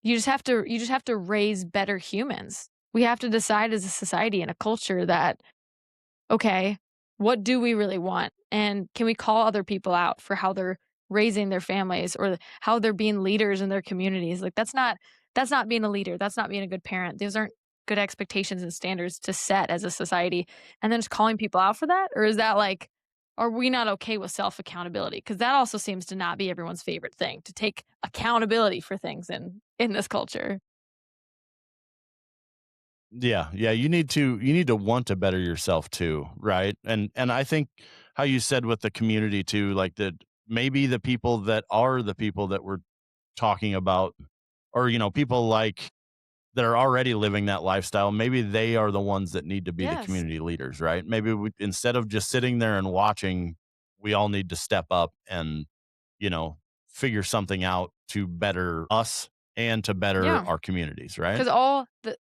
You just have to raise better humans. We have to decide as a society and a culture that, okay, what do we really want? And can we call other people out for how they're raising their families or how they're being leaders in their communities? Like, that's not being a leader. That's not being a good parent. Those aren't good expectations and standards to set as a society. And then just calling people out for that? Or is that like, are we not okay with self accountability? Because that also seems to not be everyone's favorite thing, to take accountability for things in this culture. Yeah, yeah, you need to want to better yourself too, right? And I think how you said with the community too, like that maybe the people that are the people that we're talking about, or people like that are already living that lifestyle, maybe they are the ones that need to be the Yes. community leaders, right? Maybe instead of just sitting there and watching, we all need to step up and, you know, figure something out to better us and to better Yeah. our communities, right? Because all the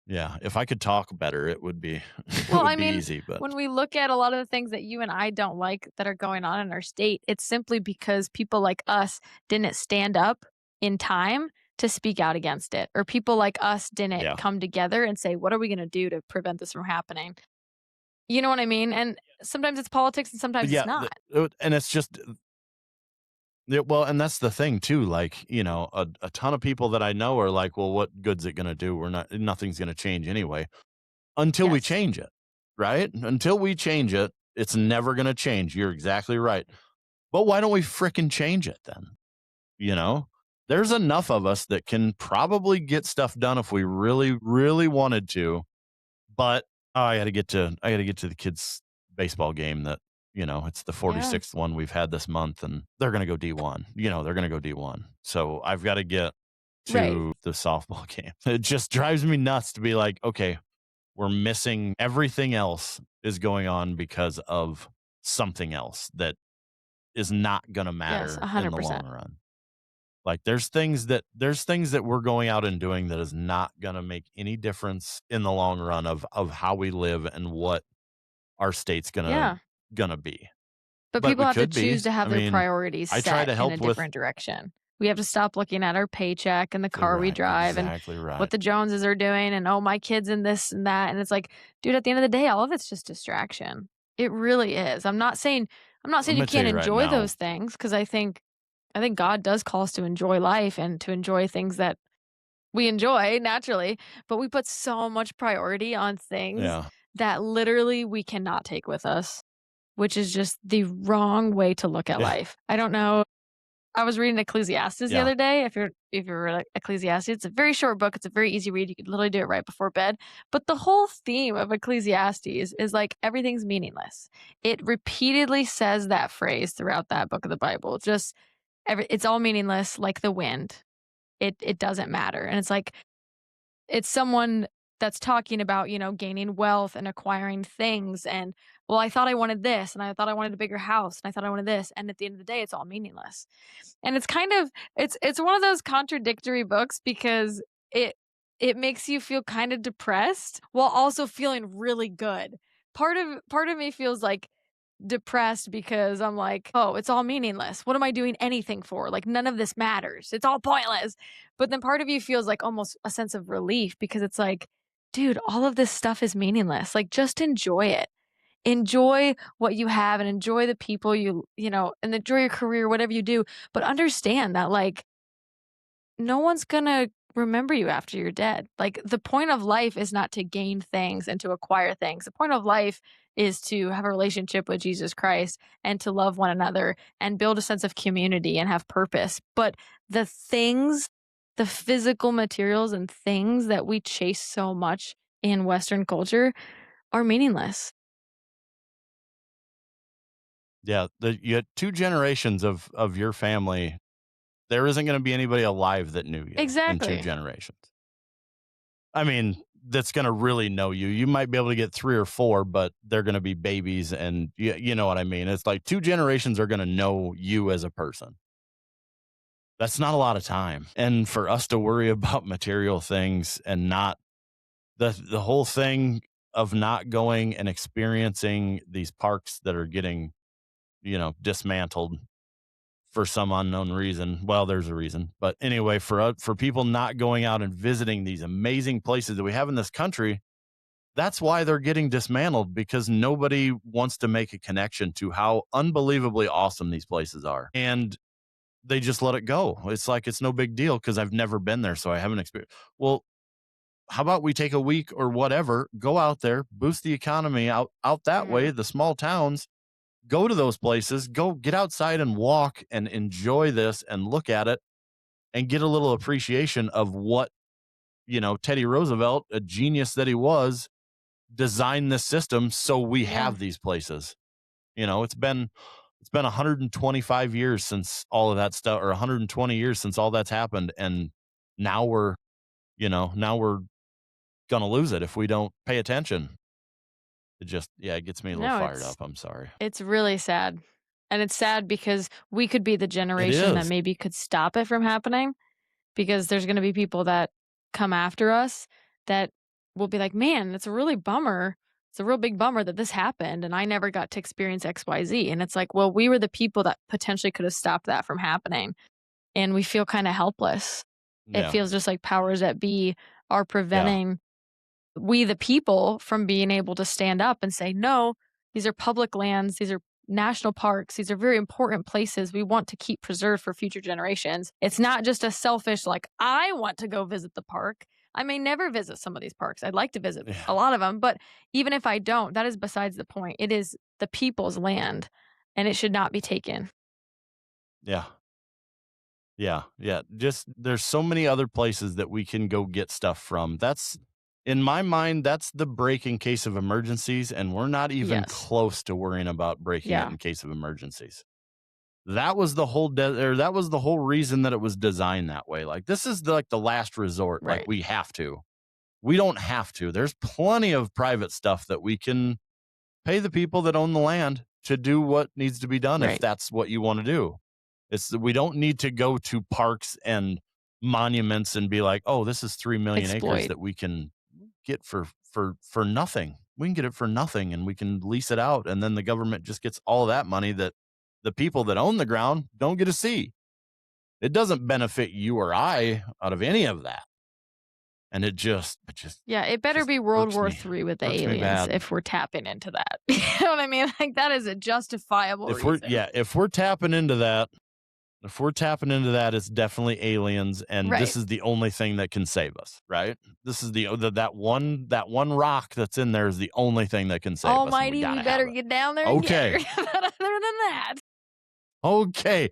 Yeah, if I could talk better, it would be it Well, I would be mean, easy, but when we look at a lot of the things that you and I don't like that are going on in our state, it's simply because people like us didn't stand up in time to speak out against it, or people like us didn't yeah. come together and say, what are we going to do to prevent this from happening? You know what I mean? And sometimes it's politics and But sometimes it's yeah, not. and it's just yeah, well, and that's the thing too, like, a ton of people that I know are like, "Well, what good's it gonna do? Nothing's gonna change anyway." Until we Yes. change it, right? Until we change it, it's never gonna change. You're exactly right. But why don't we fricking change it then? You know? There's enough of us that can probably get stuff done if we really, really wanted to. But oh, I gotta get to the kids' baseball game that, it's the Yeah. 46th one we've had this month and they're gonna go D1. They're gonna go D1. So I've got to get Right. to the softball game. It just drives me nuts to be like, okay, we're missing everything else is going on because of something else that is not gonna Yes. matter in the 100%. long run. Like there's things that we're going out and doing that is not gonna make any difference in the long run of how we live and what our state's gonna Yeah. gonna be. But But people we have to could be. choose to I have their mean, priorities I try set to in a help with different direction. We have to stop looking at our paycheck and the car we drive and exactly what right. the Joneses are doing and, oh, my kids and this and that. And it's like, dude, at the end of the day, all of it's just distraction. It really is. I'm not saying I'm you gonna tell can't you right enjoy now. those things because I think God does call us to enjoy life and to enjoy things that we enjoy naturally, but we put so much priority on things Yeah. that literally we cannot take with us, which is just the wrong way to look at Yeah. life. I don't know. I was reading Ecclesiastes the Yeah. other day. If you're like Ecclesiastes, it's a very short book. It's a very easy read. You could literally do it right before bed. But the whole theme of Ecclesiastes is like everything's meaningless. It repeatedly says that phrase throughout that book of the Bible. It's all meaningless, like the wind. It doesn't matter. And it's like it's someone that's talking about, gaining wealth and acquiring things and, well, I thought I wanted this and I thought I wanted a bigger house and I thought I wanted this, and at the end of the day it's all meaningless. And it's kind of it's one of those contradictory books because it it makes you feel kind of depressed while also feeling really good. Part of me feels like depressed because I'm like, "Oh, it's all meaningless. What am I doing anything for? Like none of this matters. It's all pointless." But then part of you feels like almost a sense of relief because it's like, "Dude, all of this stuff is meaningless. Like just enjoy it. Enjoy what you have and enjoy the people and enjoy your career, whatever you do, but understand that like no one's gonna remember you after you're dead. Like the point of life is not to gain things and to acquire things. The point of life is to have a relationship with Jesus Christ and to love one another and build a sense of community and have purpose. But the things, the physical materials and things that we chase so much in Western culture are meaningless. Yeah. You had two generations of your family. There isn't gonna be anybody alive that knew you in two Exactly. generations. I mean, that's going to really know you. You might be able to get 3 or 4, but they're going to be babies, and you know what I mean? It's like 2 generations are going to know you as a person. That's not a lot of time. And for us to worry about material things and not the whole thing of not going and experiencing these parks that are getting, dismantled for some unknown reason. Well, there's a reason. But anyway, for people not going out and visiting these amazing places that we have in this country, that's why they're getting dismantled, because nobody wants to make a connection to how unbelievably awesome these places are. And they just let it go. It's like, it's no big deal because I've never been there, so I haven't experienced. Well, how about we take a week or whatever, go out there, boost the economy out that way, the small towns, go to those places, go get outside and walk and enjoy this and look at it and get a little appreciation of what, Teddy Roosevelt, a genius that he was, designed this system so we have these places. It's been 125 years since all of that stuff, or 120 years since all that's happened, and now we're gonna lose it if we don't pay attention. It gets me a little fired up. I'm sorry. It's really sad. And it's sad because we could be the generation that maybe could stop it from happening, because there's going to be people that come after us that will be like, man, it's a really bummer. It's a real big bummer that this happened and I never got to experience XYZ. And it's like, well, we were the people that potentially could have stopped that from happening. And we feel kind of helpless. It feels just like powers that be are preventing we, the people, from being able to stand up and say, no, these are public lands. These are national parks. These are very important places we want to keep preserved for future generations. It's not just a selfish, like, I want to go visit the park. I may never visit some of these parks. I'd like to visit a lot of them, but even if I don't, that is besides the point. It is the people's land, and it should not be taken. Yeah. Yeah. Just, there's so many other places that we can go get stuff from. That's, in my mind, that's the break in case of emergencies, and we're not even close to worrying about breaking it in case of emergencies. That was the whole that was the whole reason that it was designed that way. Like, this is the last resort. Right. Like, we have to. We don't have to. There's plenty of private stuff that we can pay the people that own the land to do what needs to be done if that's what you want to do. We don't need to go to parks and monuments and be like, oh, this is 3 million acres that we can get for nothing. We can get it for nothing, and we can lease it out, and then the government just gets all of that money that the people that own the ground don't get to see. It doesn't benefit you or I out of any of that. And it better be World War III with the aliens if we're tapping into that. You know what I mean? Like, that is a justifiable reason. If we're tapping into that, it's definitely aliens, and this is the only thing that can save us, right? This is that one rock that's in there is the only thing that can save us. Almighty, we better get down there and get her. But other than that. Okay.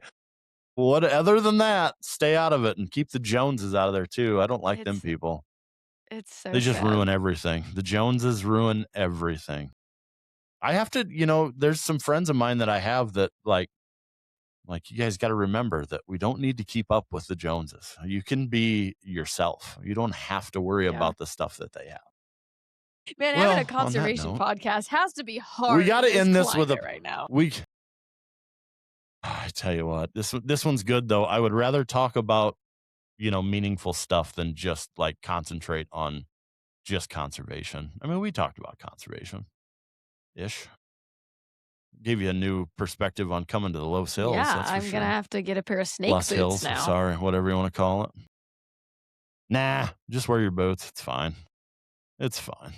What other than that, stay out of it and keep the Joneses out of there too. I don't like them people. It's so They just sad. ruin everything. The Joneses ruin everything. I have to, there's some friends of mine that I have that like you guys got to remember that we don't need to keep up with the Joneses. You can be yourself. You don't have to worry about the stuff that they have. Man, having a conservation podcast has to be hard. We got to end this with right now. I tell you what, this one's good though. I would rather talk about, meaningful stuff than just like concentrate on just conservation. I mean, we talked about conservation-ish. Gave you a new perspective on coming to the Los Hills. Yeah, I'm going to have to get a pair of snake boots Hills, now. Sorry, whatever you want to call it. Nah, just wear your boots. It's fine. It's fine.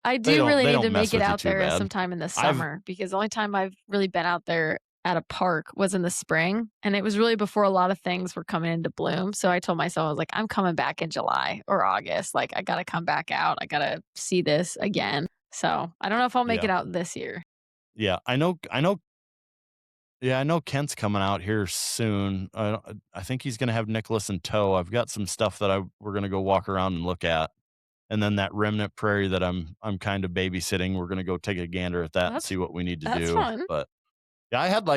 I do really need to make it out there sometime in the summer, because the only time I've really been out there at a park was in the spring, and it was really before a lot of things were coming into bloom. So I told myself, I was like, I'm coming back in July or August. Like, I got to come back out. I got to see this again. So I don't know if I'll make it out this year. Yeah, I know. Yeah, I know Kent's coming out here soon. I think he's going to have Nicholas in tow. I've got some stuff that we're going to go walk around and look at. And then that remnant prairie that I'm kind of babysitting, we're going to go take a gander at that and see what we need to do. Fun. But yeah, I had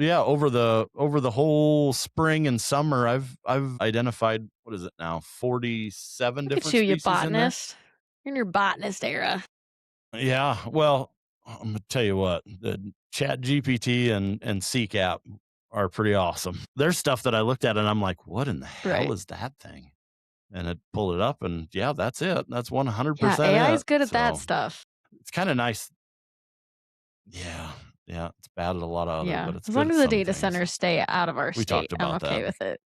yeah, over the whole spring and summer, I've identified, what is it now, 47 Look at different you, you species in there. botanist. You're in your botanist era. Yeah, well, I'm gonna tell you what, the Chat GPT and Seek app are pretty awesome. There's stuff that I looked at and I'm like, what in the hell Right. is that thing? And it pulled it up and yeah, that's it. That's Yeah, 100% AI is it. good at that So stuff. it's kind of nice. Yeah, yeah, it's bad at a lot of other, Yeah. but it's As good long at as the some data things. centers stay out of our We state, talked I'm about okay that. with it.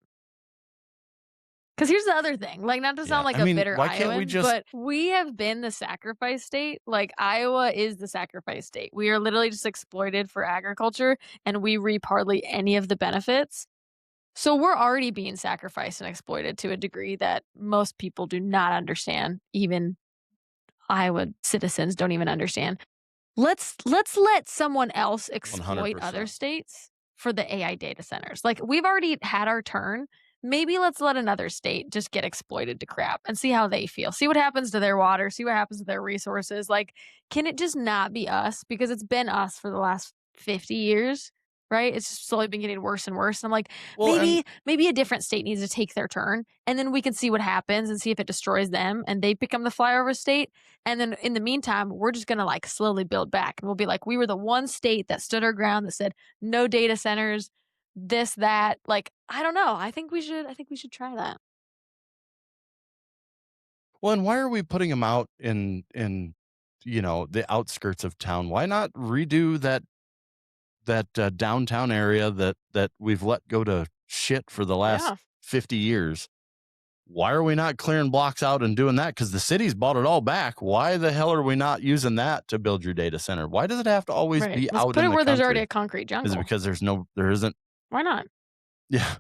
Because here's the other thing, like, not to Yeah, sound like I a mean, bitter why can't we Iowan, just but we have been the sacrifice state. Like, Iowa is the sacrifice state. We are literally just exploited for agriculture, and we reap hardly any of the benefits. So we're already being sacrificed and exploited to a degree that most people do not understand. Even Iowa citizens don't even understand. Let's let someone else exploit other 100%? states for the AI data centers. Like, we've already had our turn. Maybe let's let another state just get exploited to crap and see how they feel. See what happens to their water, see what happens to their resources. Like, can it just not be us? Because it's been us for the last 50 years, right? It's just slowly been getting worse and worse. And I'm like, Well, and maybe a different state needs to take their turn, and then we can see what happens and see if it destroys them and they become the flyover state. And then in the meantime, we're just going to like slowly build back. And we'll be like, we were the one state that stood our ground that said no data centers, this, that. Like, I don't know. I think we should try that. well, and why are we putting them out in the outskirts of town? Why not redo that downtown area that we've let go to shit for the last Yeah. 50 years? Why are we not clearing blocks out and doing that? Because the city's bought it all back. Why the hell are we not using that to build your data center? Why does it have to always Right. be Let's out put in it the where there's already country? a concrete Is it jungle. because there isn't? Why not? Yeah.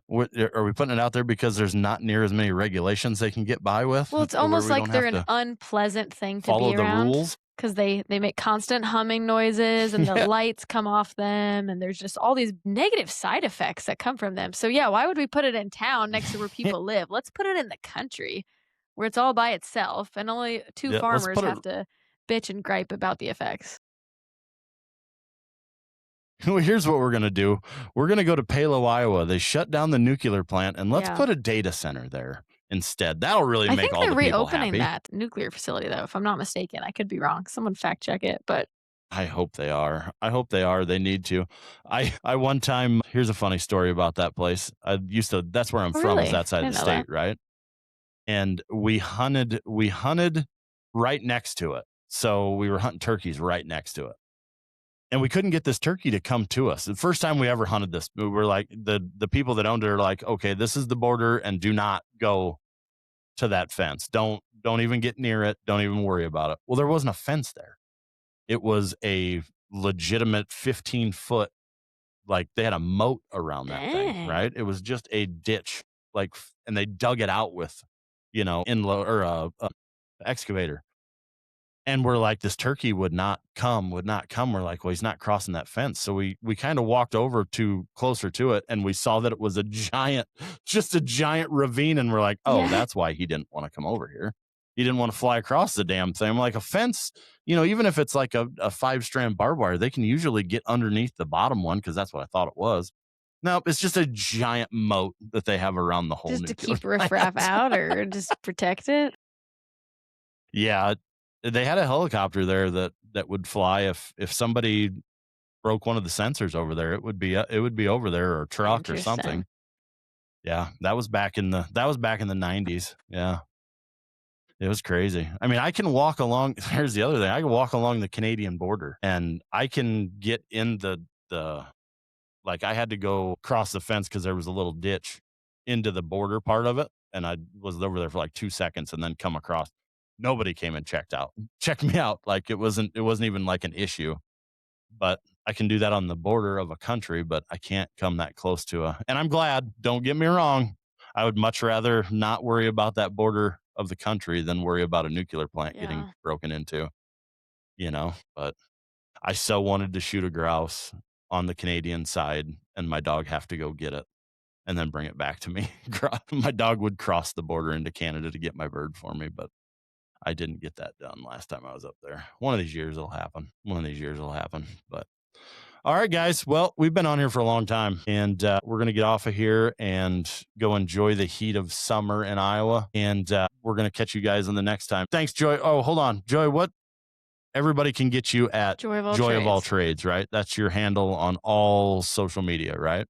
Are we putting it out there because there's not near as many regulations they can get by with, Well, it's to where almost we don't like they're have an to unpleasant thing to follow be the around rules? because they make constant humming noises and the Yeah. lights come off them, and there's just all these negative side effects that come from them. So yeah, why would we put it in town next to where people live? Let's put it in the country where it's all by itself and only two Yeah. Let's farmers put it. have to bitch and gripe about the effects. Here's what we're going to do. We're going to go to Palo, Iowa. They shut down the nuclear plant, and let's Yeah. put a data center there instead. That'll really I make think all they're the people reopening happy. that nuclear facility though, if I'm not mistaken. I could be wrong. Someone fact check it, but I hope they are. I hope they are. They need to. I one time, here's a funny story about that place. That's where I'm oh, from, is really? that I side of didn't the know that. state, right? And we hunted right next to it. So we were hunting turkeys right next to it. And we couldn't get this turkey to come to us. The first time we ever hunted this, we were like, the people that owned it are like, okay, this is the border, and do not go to that fence. Don't even get near it. Don't even worry about it. Well, there wasn't a fence there. It was a legitimate 15-foot, like they had a moat around that thing, Dang. right? It was just a ditch, and they dug it out with, or a excavator. And we're like, this turkey would not come. We're like, well, he's not crossing that fence. So we kind of walked over to closer to it, and we saw that it was just a giant ravine. And we're like, oh, Yeah. that's why he didn't want to come over here. He didn't want to fly across the damn thing. I'm like, a fence, even if it's like a 5-strand barbed wire, they can usually get underneath the bottom one, because that's what I thought it was. No, it's just a giant moat that they have around the whole Just to nuclear keep riffraff plant. out or just protect it? Yeah, they had a helicopter there that would fly if somebody broke one of the sensors over there. It would be over there, or a truck or Interesting. something. Yeah, that was back in the 90s. Yeah, it was crazy. I mean, I can walk along. Here's the other thing: I can walk along the Canadian border, and I can get in the like. I had to go across the fence because there was a little ditch into the border part of it, and I was over there for like 2 seconds, and then come across. Nobody came and checked me out. Like, it wasn't even like an issue. But I can do that on the border of a country, but I can't come that close and I'm glad, don't get me wrong. I would much rather not worry about that border of the country than worry about a nuclear plant getting Yeah. broken into. But I so wanted to shoot a grouse on the Canadian side, and my dog have to go get it and then bring it back to me. My dog would cross the border into Canada to get my bird for me, but I didn't get that done last time I was up there. One of these years it'll happen. But All right, guys. Well, we've been on here for a long time, and we're going to get off of here and go enjoy the heat of summer in Iowa. And we're going to catch you guys on the next time. Thanks, Joy. Oh, hold on. Joy, what? Everybody can get you at Joy of All Trades, right? That's your handle on all social media, right?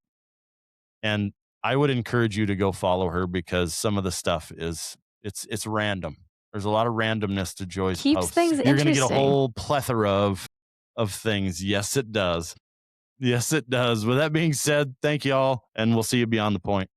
And I would encourage you to go follow her because some of the stuff is it's random. There's a lot of randomness to Joy's Keeps posts. things You're going to get a interesting. whole plethora of things. Yes, it does. Yes, it does. With that being said, thank you all, and we'll see you beyond the point.